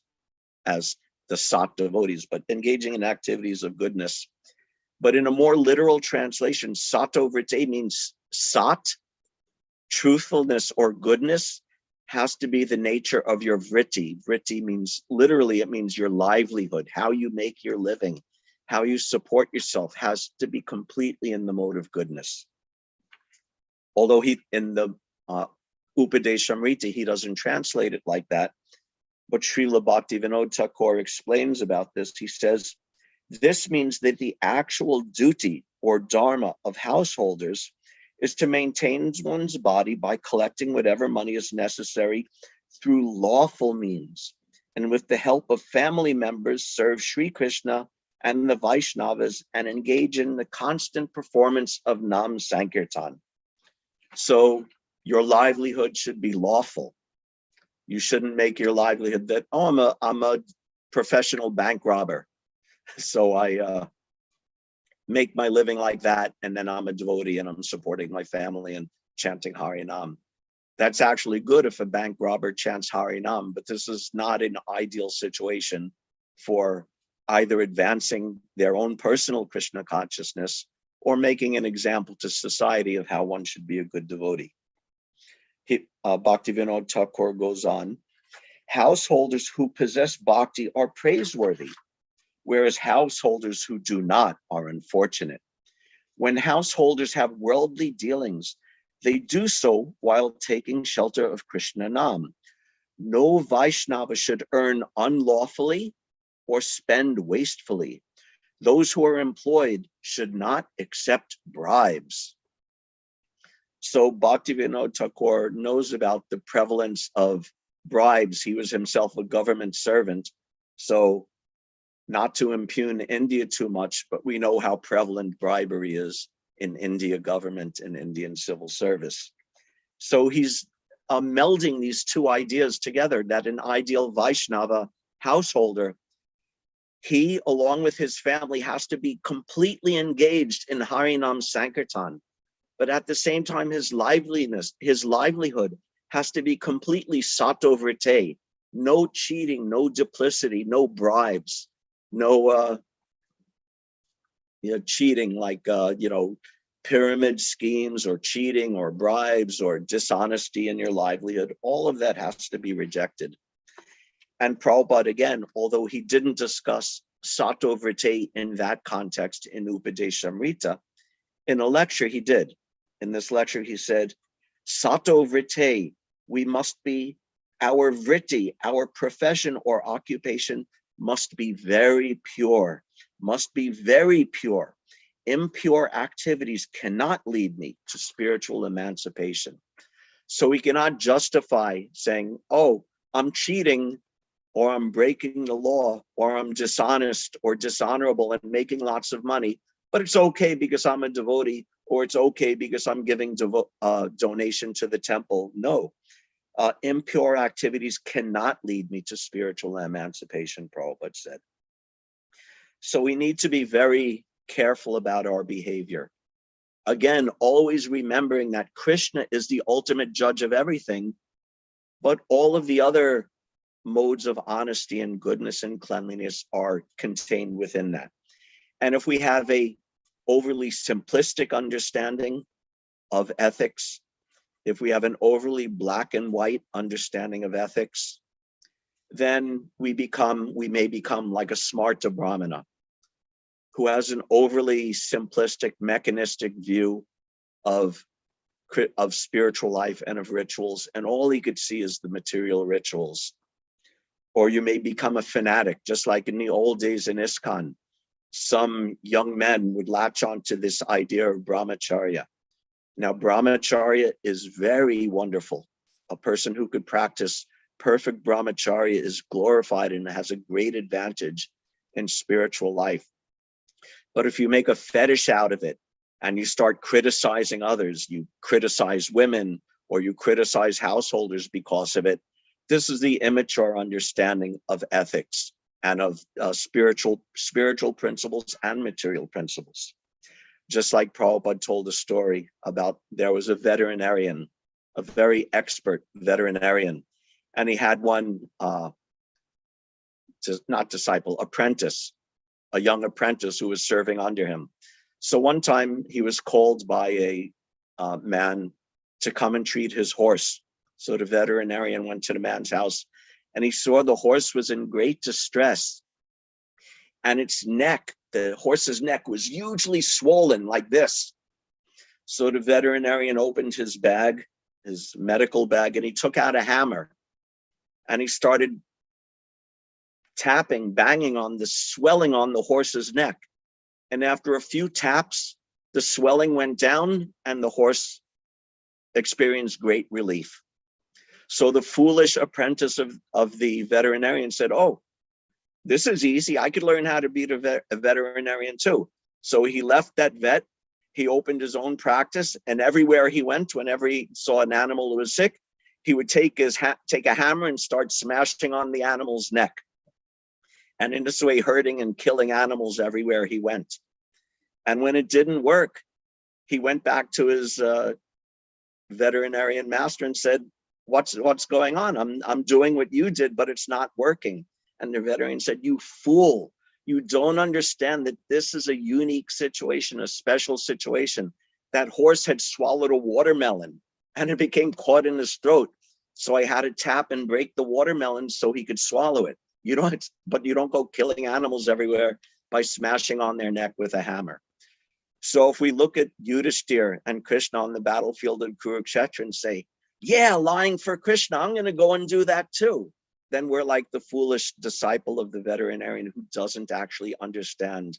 as the sat devotees, but engaging in activities of goodness. But in a more literal translation, sato vrite means sat, truthfulness or goodness, has to be the nature of your vritti. Vritti means, literally, it means your livelihood, how you make your living, how you support yourself, has to be completely in the mode of goodness. Although in the Upadeshamrita, he doesn't translate it like that. But Srila Bhaktivinoda Thakur explains about this. He says, this means that the actual duty or dharma of householders is to maintain one's body by collecting whatever money is necessary through lawful means, and with the help of family members serve Sri Krishna and the Vaishnavas and engage in the constant performance of Nam Sankirtan. So your livelihood should be lawful. You shouldn't make your livelihood that, oh, I'm a professional bank robber, so I make my living like that, and then I'm a devotee and I'm supporting my family and chanting Harinam. That's actually good if a bank robber chants Harinam, but this is not an ideal situation for either advancing their own personal Krishna consciousness or making an example to society of how one should be a good devotee. Bhaktivinoda Thakur goes on, householders who possess bhakti are praiseworthy, whereas householders who do not are unfortunate. When householders have worldly dealings, they do so while taking shelter of Krishna Nam. No Vaishnava should earn unlawfully or spend wastefully. Those who are employed should not accept bribes. So Bhaktivinoda Thakur knows about the prevalence of bribes. He was himself a government servant. So not to impugn India too much, but we know how prevalent bribery is in India government and Indian civil service. So he's melding these two ideas together, that an ideal Vaishnava householder, he, along with his family, has to be completely engaged in Harinam Sankirtan. But at the same time, his livelihood has to be completely sato vrite, no cheating, no duplicity, no bribes, no cheating, like pyramid schemes or cheating or bribes or dishonesty in your livelihood. All of that has to be rejected. And Prabhupada, again, although he didn't discuss sato vrite in that context in Upadeshamrita, in a lecture he did. In this lecture, he said, sato vrite, we must be, our vritti, our profession or occupation must be very pure, must be very pure. Impure activities cannot lead me to spiritual emancipation. So we cannot justify saying, oh, I'm cheating, or I'm breaking the law, or I'm dishonest or dishonorable and making lots of money, but it's okay because I'm a devotee, or it's okay because I'm giving donation to the temple. No, impure activities cannot lead me to spiritual emancipation, Prabhupada said. So we need to be very careful about our behavior. Again, always remembering that Krishna is the ultimate judge of everything, but all of the other modes of honesty and goodness and cleanliness are contained within that. And if we have a overly simplistic understanding of ethics, if we have an overly black and white understanding of ethics, then we may become like a smarta brahmana who has an overly simplistic, mechanistic view of spiritual life and of rituals, and all he could see is the material rituals. Or you may become a fanatic, just like in the old days in ISKCON. Some young men would latch on to this idea of brahmacharya. Now, brahmacharya is very wonderful. A person who could practice perfect brahmacharya is glorified and has a great advantage in spiritual life. But if you make a fetish out of it and you start criticizing others, you criticize women or you criticize householders because of it, this is the immature understanding of ethics and of spiritual principles and material principles. Just like Prabhupada told a story about, there was a veterinarian, a very expert veterinarian, and he had one not disciple, apprentice, a young apprentice who was serving under him. So one time he was called by a man to come and treat his horse. So the veterinarian went to the man's house and he saw the horse was in great distress. And its neck, the horse's neck, was hugely swollen like this. So the veterinarian opened his bag, his medical bag, and he took out a hammer and he started tapping, banging on the swelling on the horse's neck. And after a few taps, the swelling went down and the horse experienced great relief. So the foolish apprentice of the veterinarian said, oh, this is easy. I could learn how to be a veterinarian too. So he left that vet. He opened his own practice, and everywhere he went, whenever he saw an animal who was sick, he would take a hammer and start smashing on the animal's neck. And in this way, hurting and killing animals everywhere he went. And when it didn't work, he went back to his veterinarian master and said, what's going on? I'm doing what you did, but it's not working. And the veterinarian said, you fool, you don't understand that this is a unique situation, a special situation. That horse had swallowed a watermelon and it became caught in his throat. So I had to tap and break the watermelon so he could swallow it. But you don't go killing animals everywhere by smashing on their neck with a hammer. So if we look at Yudhishthira and Krishna on the battlefield of Kurukshetra and say, yeah, lying for Krishna, I'm going to go and do that too, then we're like the foolish disciple of the veterinarian who doesn't actually understand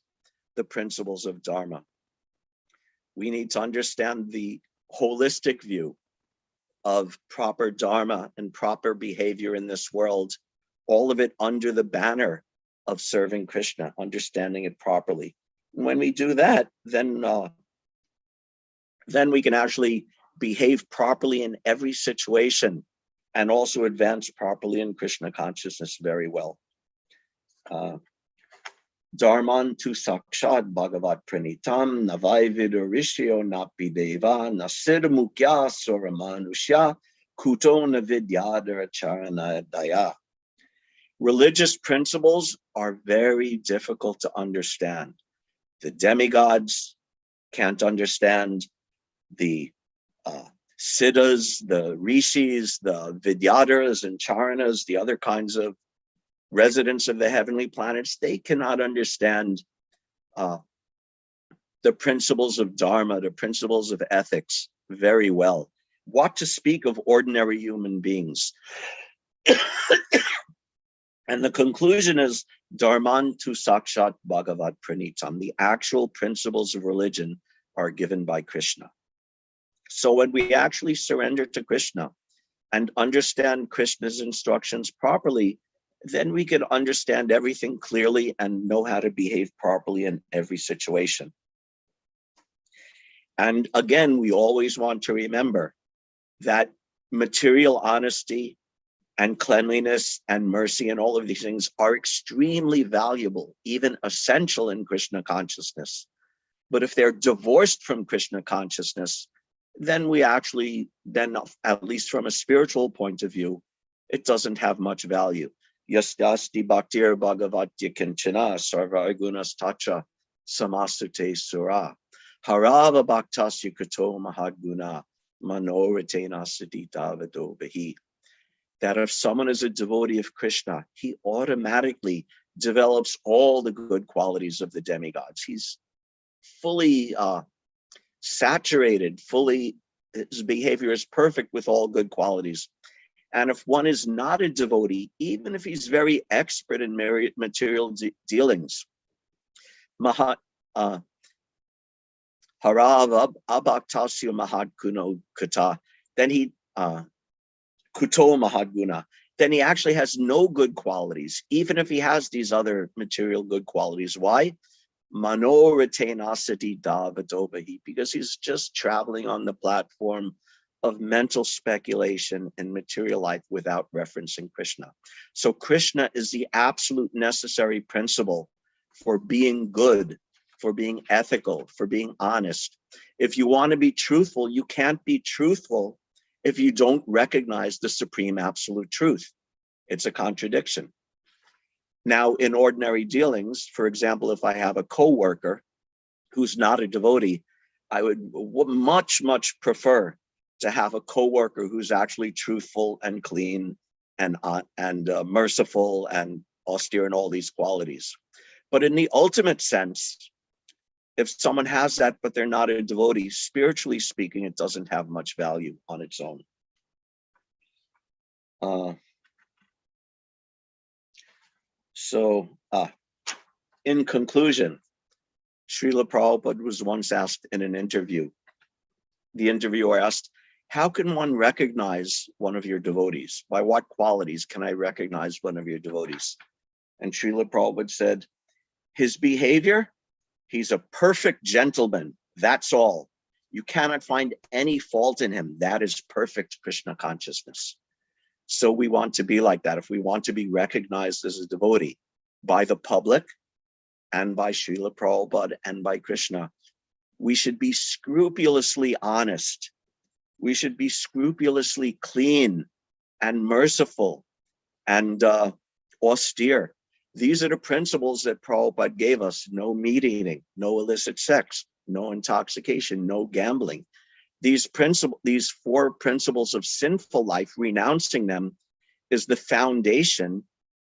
the principles of Dharma. We need to understand the holistic view of proper Dharma and proper behavior in this world, all of it under the banner of serving Krishna, understanding it properly. And when we do that, then we can actually behave properly in every situation and also advance properly in Krishna consciousness very well. Dharman tu sakshat bhagavat pranitam navai vidurishyo napi deva nasir mukya suramanusya kuto navidyadara charana daya. Religious principles are very difficult to understand. The demigods can't understand, the siddhas, the rishis, the vidyadharas and charanas, the other kinds of residents of the heavenly planets, they cannot understand the principles of Dharma, the principles of ethics very well. What to speak of ordinary human beings? And the conclusion is Dharman tu sakshat bhagavat pranitam. The actual principles of religion are given by Krishna. So when we actually surrender to Krishna and understand Krishna's instructions properly, then we can understand everything clearly and know how to behave properly in every situation. And again, we always want to remember that material honesty and cleanliness and mercy and all of these things are extremely valuable, even essential in Krishna consciousness. But if they're divorced from Krishna consciousness, then at least from a spiritual point of view, it doesn't have much value. Yastasti bhaktir bhagavatya kinchana sarvargunas tacha samasute sura harava bhaktasya kato mahadguna manoritena sadita vadobahi. That if someone is a devotee of Krishna, he automatically develops all the good qualities of the demigods. He's fully saturated, his behavior is perfect with all good qualities. And if one is not a devotee, even if he's very expert in material dealings, harav abhaktasya mahadguno kata, then he kuto mahadguna, then he actually has no good qualities, even if he has these other material good qualities. Why? Manoritena davatobahi, because he's just traveling on the platform of mental speculation and material life without referencing Krishna. So Krishna is the absolute necessary principle for being good, for being ethical, for being honest. If you want to be truthful, you can't be truthful if you don't recognize the supreme absolute truth. It's a contradiction. Now, in ordinary dealings, for example, if I have a coworker who's not a devotee, I would much, much prefer to have a coworker who's actually truthful and clean and merciful and austere in all these qualities. But in the ultimate sense, if someone has that, but they're not a devotee, spiritually speaking, it doesn't have much value on its own. In conclusion, Srila Prabhupada was once asked in an interview, the interviewer asked, how can one recognize one of your devotees? By what qualities can I recognize one of your devotees? And Srila Prabhupada said, his behavior, he's a perfect gentleman, that's all. You cannot find any fault in him. That is perfect Krishna consciousness. So we want to be like that. If we want to be recognized as a devotee by the public and by Srila Prabhupada and by Krishna, we should be scrupulously honest. We should be scrupulously clean and merciful and austere. These are the principles that Prabhupada gave us: no meat eating, no illicit sex, no intoxication, no gambling. These four principles of sinful life, renouncing them, is the foundation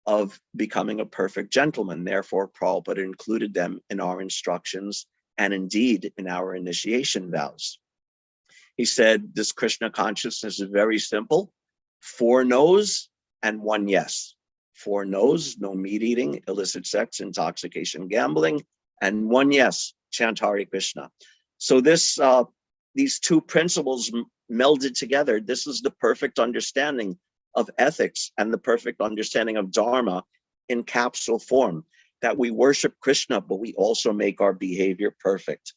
of becoming a perfect gentleman. Therefore, Prabhupada included them in our instructions and indeed in our initiation vows. He said this Krishna consciousness is very simple: 4 no's and 1 yes. 4 no's, no meat eating, illicit sex, intoxication, gambling, and 1 yes, chant Hare Krishna. So these 2 principles melded together, this is the perfect understanding of ethics and the perfect understanding of Dharma in capsule form, that we worship Krishna, but we also make our behavior perfect.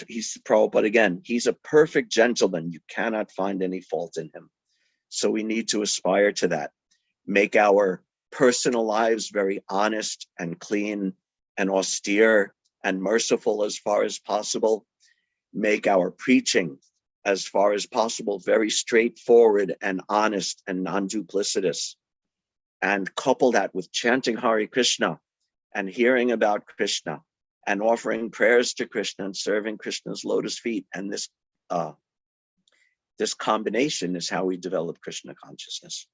He's Prabhupada again, he's a perfect gentleman. You cannot find any fault in him. So we need to aspire to that. Make our personal lives very honest and clean and austere and merciful as far as possible. Make our preaching as far as possible very straightforward and honest and non-duplicitous. And couple that with chanting Hare Krishna and hearing about Krishna and offering prayers to Krishna and serving Krishna's lotus feet. And this combination is how we develop Krishna consciousness.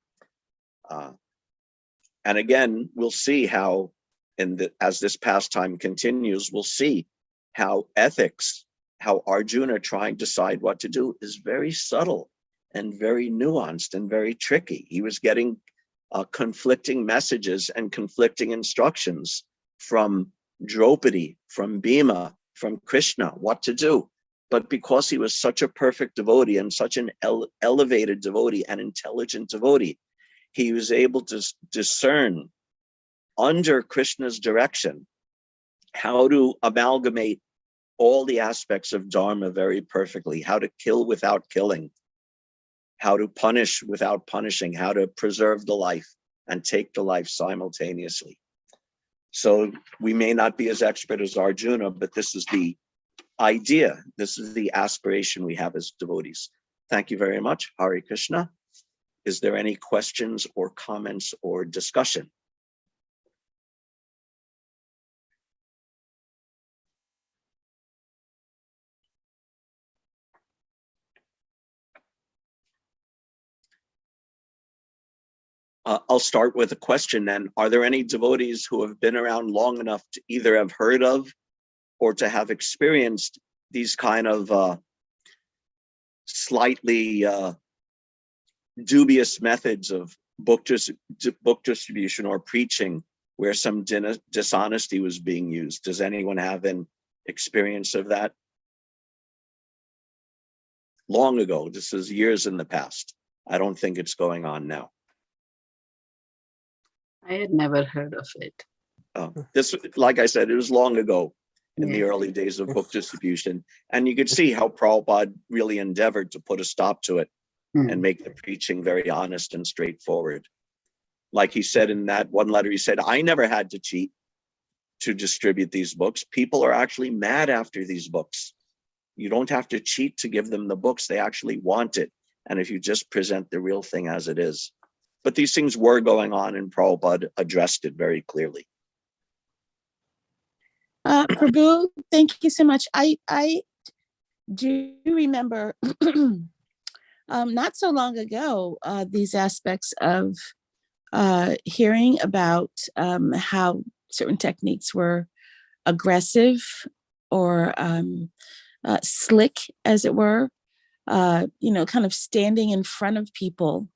And again, we'll see how, as this pastime continues, we'll see how ethics, how Arjuna trying to decide what to do, is very subtle and very nuanced and very tricky. He was getting conflicting messages and conflicting instructions from Draupadi, from Bhima, from Krishna, what to do. But because he was such a perfect devotee and such an elevated devotee and intelligent devotee, he was able to discern under Krishna's direction how to amalgamate all the aspects of Dharma very perfectly, how to kill without killing, how to punish without punishing, how to preserve the life and take the life simultaneously. So we may not be as expert as Arjuna, but this is the idea. This is the aspiration we have as devotees. Thank you very much. Hare Krishna. Is there any questions or comments or discussion? I'll start with a question then. Are there any devotees who have been around long enough to either have heard of or to have experienced these kind of slightly dubious methods of book distribution or preaching where some dishonesty was being used? Does anyone have an experience of that? Long ago, this is years in the past. I don't think it's going on now. I had never heard of it. This, like I said, it was long ago in the early days of book distribution. And you could see how Prabhupada really endeavored to put a stop to it and make the preaching very honest and straightforward. Like he said in that one letter, he said, I never had to cheat to distribute these books. People are actually mad after these books. You don't have to cheat to give them the books. They actually want it. And if you just present the real thing as it is. but these things were going on, and Prabhupada addressed it very clearly. Prabhu, thank you so much. I do remember not so long ago these aspects of hearing about how certain techniques were aggressive or slick, as it were, kind of standing in front of people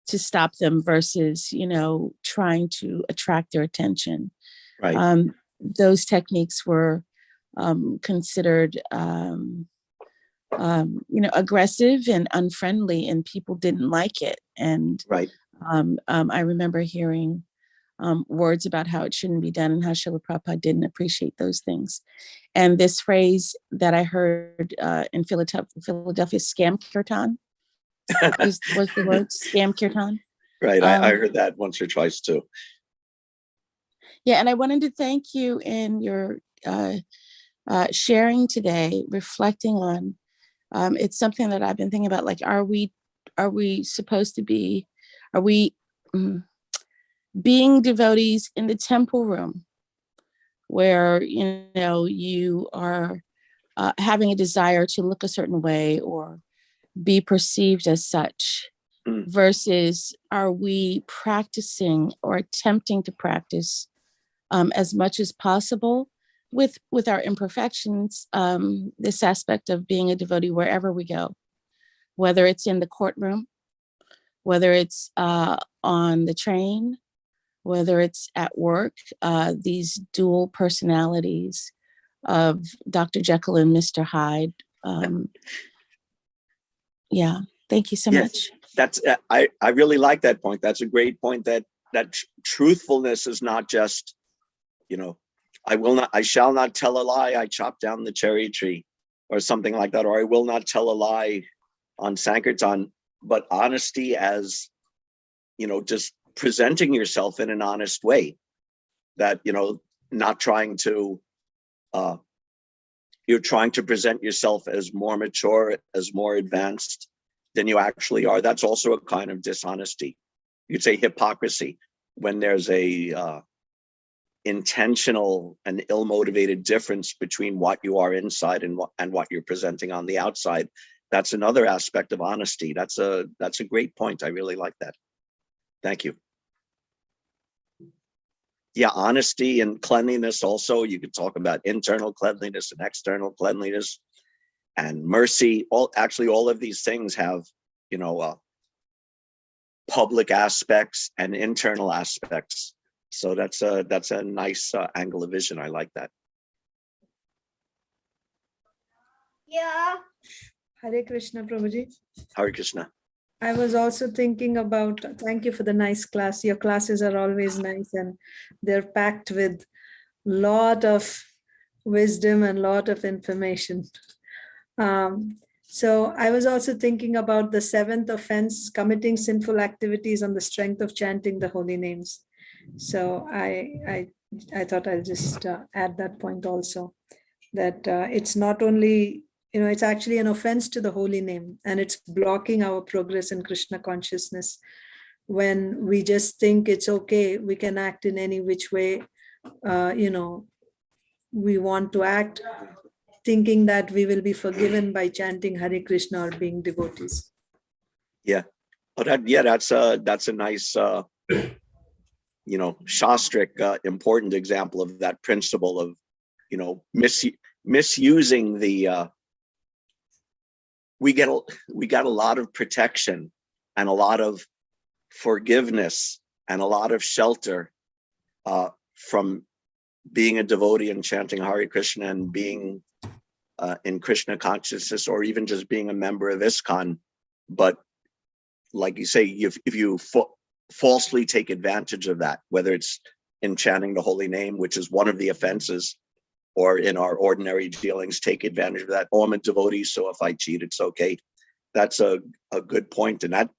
to stop them versus, trying to attract their attention. Right. Those techniques were considered, aggressive and unfriendly, and people didn't like it. And Right. I remember hearing words about how it shouldn't be done and how Srila Prabhupada didn't appreciate those things. And this phrase that I heard in Philadelphia, scam kirtan, was the word scam kirtan. Right. I heard that once or twice too. Yeah, and I wanted to thank you in your sharing today, reflecting on. It's something that I've been thinking about. Like, are we supposed to be? Are we being devotees in the temple room, where you are having a desire to look a certain way or be perceived as such, versus are we practicing or attempting to practice as much as possible with our imperfections, this aspect of being a devotee wherever we go, whether it's in the courtroom, whether it's on the train, whether it's at work, these dual personalities of Dr. Jekyll and Mr. Hyde. Yeah, thank you so much. That's I really like that point. That's a great point. That truthfulness is not just, I shall not tell a lie, I chop down the cherry tree, or something like that, or I will not tell a lie on Sankirtan, but honesty as, just presenting yourself in an honest way, that, not trying to, you're trying to present yourself as more mature, as more advanced than you actually are. That's also a kind of dishonesty. You'd say hypocrisy, when there's a intentional and ill-motivated difference between what you are inside and what you're presenting on the outside. That's another aspect of honesty. That's a great point. I really like that. Thank you. Yeah, honesty and cleanliness also. You could talk about internal cleanliness and external cleanliness and mercy. All of these things have, public aspects and internal aspects. So that's a nice angle of vision. I like that. Yeah. Hare Krishna, Prabhuji. Hare Krishna. I was also thinking about, thank you for the nice class. Your classes are always nice, and they're packed with lot of wisdom and lot of information. So I was also thinking about the seventh offense, committing sinful activities on the strength of chanting the holy names. So I thought I'll just add that point also, that it's not only, it's actually an offense to the holy name, and it's blocking our progress in Krishna consciousness. When we just think it's okay, we can act in any which way, we want to act, thinking that we will be forgiven by chanting Hare Krishna or being devotees. Yeah. Oh, that's a nice, shastric, important example of that principle of, misusing the, we got a lot of protection and a lot of forgiveness and a lot of shelter from being a devotee and chanting Hare Krishna and being in Krishna consciousness, or even just being a member of ISKCON. But like you say, if you falsely take advantage of that, whether it's in chanting the holy name, which is one of the offenses, or in our ordinary dealings, take advantage of that. Oh, I'm a devotee, so if I cheat, it's okay. That's a good point. And that,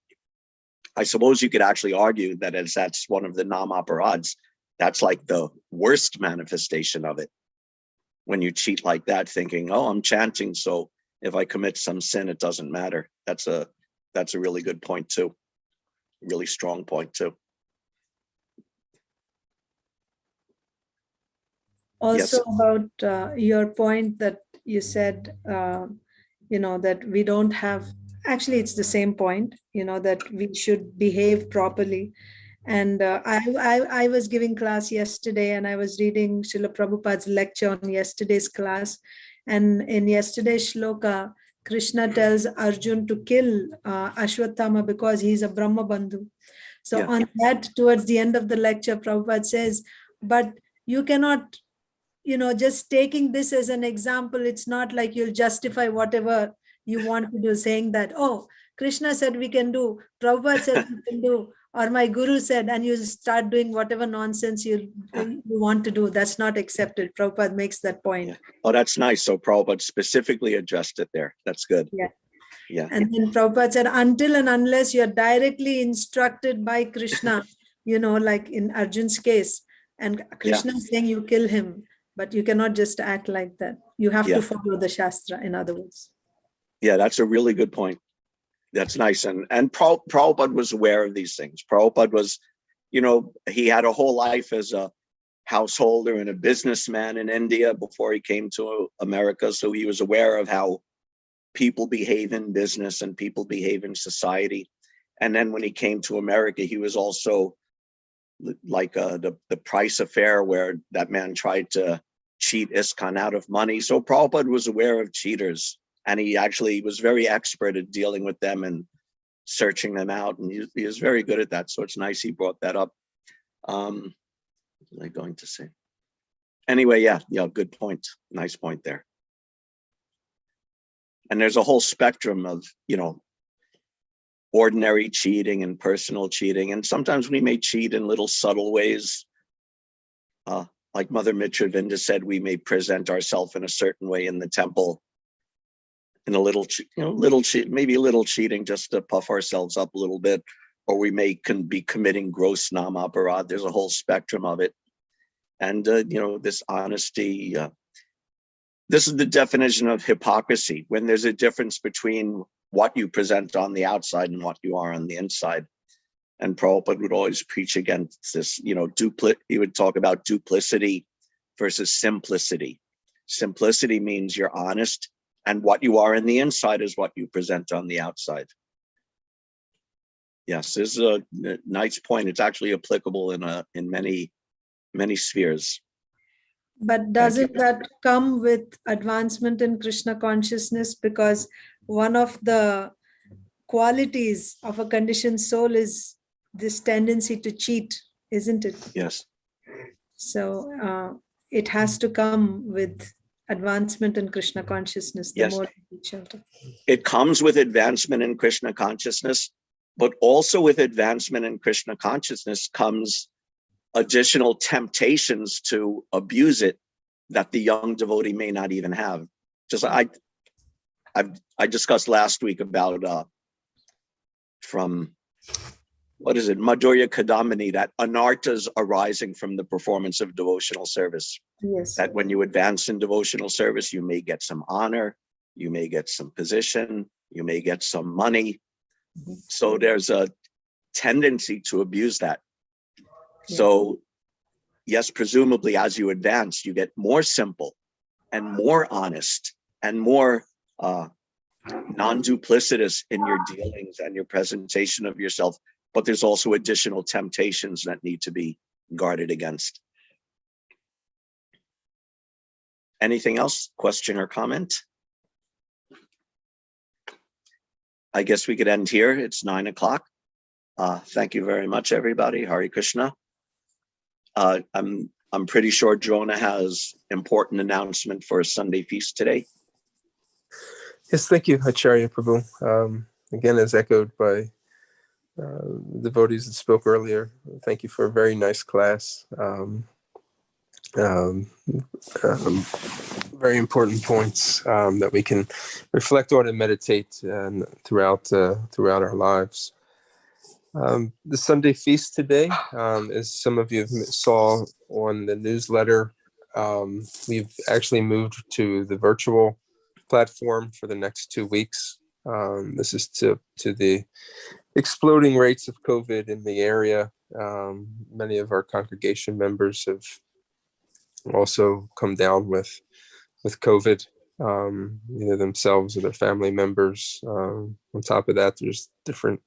I suppose you could actually argue that as that's one of the nam-aparads, that's like the worst manifestation of it. When you cheat like that, thinking, oh, I'm chanting, so if I commit some sin, it doesn't matter. That's a really good point too. really strong point too. Also Yes. about your point that you said, that we don't have, actually it's the same point, that we should behave properly. And I was giving class yesterday, and I was reading Srila Prabhupada's lecture on yesterday's class. And in yesterday's shloka, Krishna tells Arjun to kill Ashwatthama because he's a Brahma Bandhu. So Yeah. on that, towards the end of the lecture, Prabhupada says, but you cannot, just taking this as an example, it's not like you'll justify whatever you want to do, saying that, oh, Krishna said we can do, Prabhupada said we can do, or my guru said, and you start doing whatever nonsense you want to do. That's not accepted. Prabhupada makes that point. Yeah. Oh, that's nice. So Prabhupada specifically addressed it there. That's good. Yeah. Yeah. And then Prabhupada said, until and unless you're directly instructed by Krishna, like in Arjun's case, and Krishna is saying you kill him, but you cannot just act like that. You have to follow the Shastra, in other words. Yeah, that's a really good point. That's nice. And Prabhupada was aware of these things. Prabhupada was, he had a whole life as a householder and a businessman in India before he came to America. So he was aware of how people behave in business and people behave in society. And then when he came to America, he was also like the Price affair, where that man tried to cheat ISKCON out of money. So Prabhupada was aware of cheaters, and he actually was very expert at dealing with them and searching them out. And he was very good at that. So it's nice he brought that up. What was I going to say? Anyway, yeah, good point. Nice point there. And there's a whole spectrum of, ordinary cheating and personal cheating. And sometimes we may cheat in little subtle ways. Like Mother Mitravinda said, we may present ourselves in a certain way in the temple, in a little cheating just to puff ourselves up a little bit, or we may be committing gross namaparad. There's a whole spectrum of it. And, this honesty, this is the definition of hypocrisy, when there's a difference between what you present on the outside and what you are on the inside. And Prabhupada would always preach against this, he would talk about duplicity versus simplicity. Simplicity means you're honest, and what you are in the inside is what you present on the outside. Yes, this is a nice point. It's actually applicable in many, many spheres. But doesn't that come with advancement in Krishna consciousness? Because one of the qualities of a conditioned soul is this tendency to cheat, isn't it? Yes. So it has to come with advancement in Krishna consciousness. The more it comes with advancement in Krishna consciousness, but also with advancement in Krishna consciousness comes additional temptations to abuse it that the young devotee may not even have. Just I discussed last week about from Madhurya Kadambini, that anarthas arising from the performance of devotional service. Yes. That when you advance in devotional service, you may get some honor, you may get some position, you may get some money. So there's a tendency to abuse that. So yes, presumably as you advance, you get more simple and more honest and more non-duplicitous in your dealings and your presentation of yourself. But there's also additional temptations that need to be guarded against. Anything else? Question or comment? I guess we could end here. It's 9 o'clock. Thank you very much, everybody. Hare Krishna. I'm pretty sure Drona has important announcement for a Sunday feast today. Yes, thank you, Acharya Prabhu. Again, as echoed by the devotees that spoke earlier, thank you for a very nice class. Very important points that we can reflect on and meditate throughout our lives. The Sunday feast today, as some of you saw on the newsletter, we've actually moved to the virtual platform for the next 2 weeks. This is to the exploding rates of COVID in the area. Many of our congregation members have also come down with COVID, either themselves or their family members. On top of that, there's different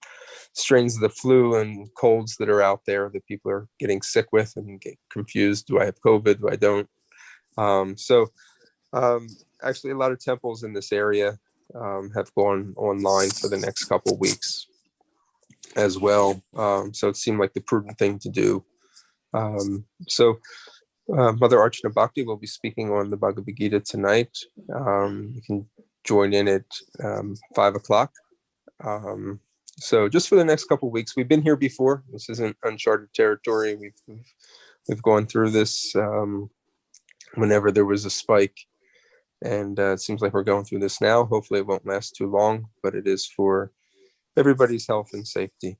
strains of the flu and colds that are out there that people are getting sick with and get confused. Do I have COVID? Do I don't? Actually, a lot of temples in this area have gone online for the next couple weeks as well. So it seemed like the prudent thing to do. Mother Archana Bhakti will be speaking on the Bhagavad Gita tonight. You can join in at 5 o'clock. So just for the next couple of weeks, we've been here before. This isn't uncharted territory. We've gone through this whenever there was a spike, and it seems like we're going through this now. Hopefully it won't last too long, but it is for everybody's health and safety.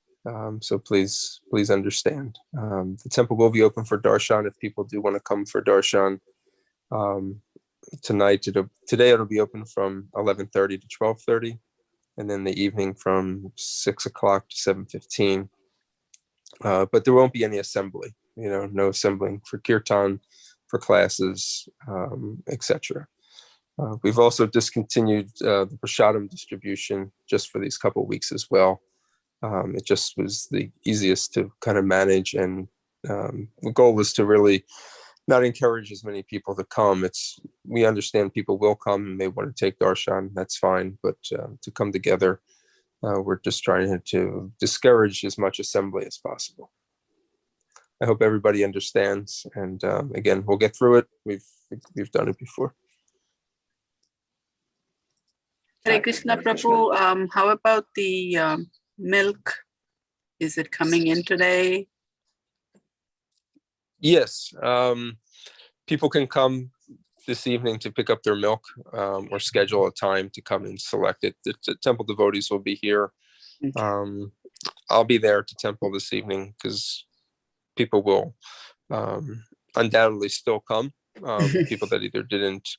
So please understand. The temple will be open for darshan if people do want to come for darshan. Today it'll be open from 11:30 to 12:30, and then the evening from 6 o'clock to 7:15. But there won't be any assembly. No assembling for kirtan, for classes, etc. We've also discontinued the prasadam distribution just for these couple of weeks as well. It just was the easiest to kind of manage, and the goal was to really not encourage as many people to come. We understand people will come and they want to take darshan, that's fine, but to come together, we're just trying to discourage as much assembly as possible. I hope everybody understands, and again, we'll get through it. We've done it before. Hare Krishna Prabhu, how about the milk? Is it coming in today? Yes, people can come this evening to pick up their milk, or schedule a time to come and select it. The temple devotees will be here. Okay. I'll be there to temple this evening because people will undoubtedly still come. People that either didn't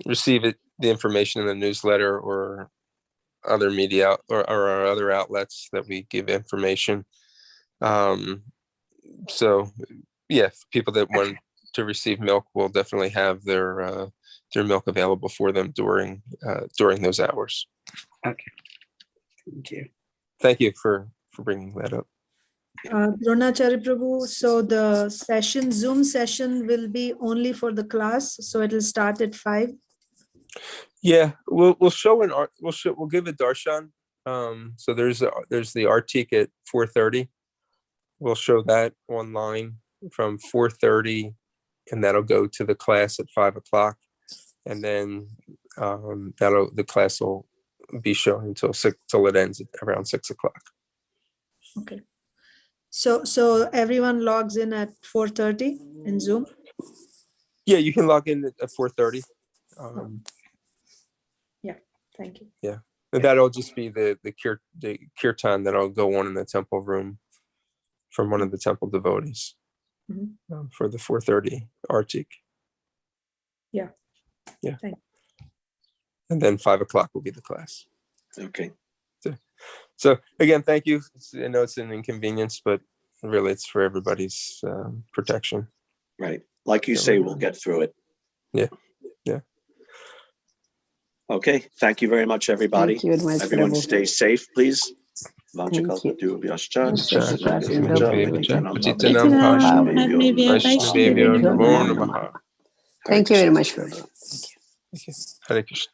receive the information in the newsletter or other media or our other outlets that we give information. So yeah, people that want to receive milk will definitely have their milk available for them during those hours. Okay. Thank you. Thank you for bringing that up. Dronacharya Prabhu, so the Zoom session will be only for the class, so it will start at 5. Yeah, we'll give a darshan. So there's the artik at 4:30. We'll show that online from 4:30, and that'll go to the class at 5 o'clock, and then the class will be shown until it ends at around 6 o'clock. Okay. So everyone logs in at 4:30 in Zoom? Yeah, you can log in at 4:30. Yeah, thank you. Yeah, and that'll just be the kirtan that'll go on in the temple room from one of the temple devotees for the 4:30 artik. Yeah. Yeah. Thank you. And then 5 o'clock will be the class. Okay. So again, thank you. I know it's an inconvenience, but really it's for everybody's protection. Right. Like you say, we'll get through it. Yeah. Yeah. Okay. Thank you very much, everybody. Thank you very much, Everyone Prabhu. stay safe, please. Thank you. Thank you very much, Prabhu. Hare Krishna.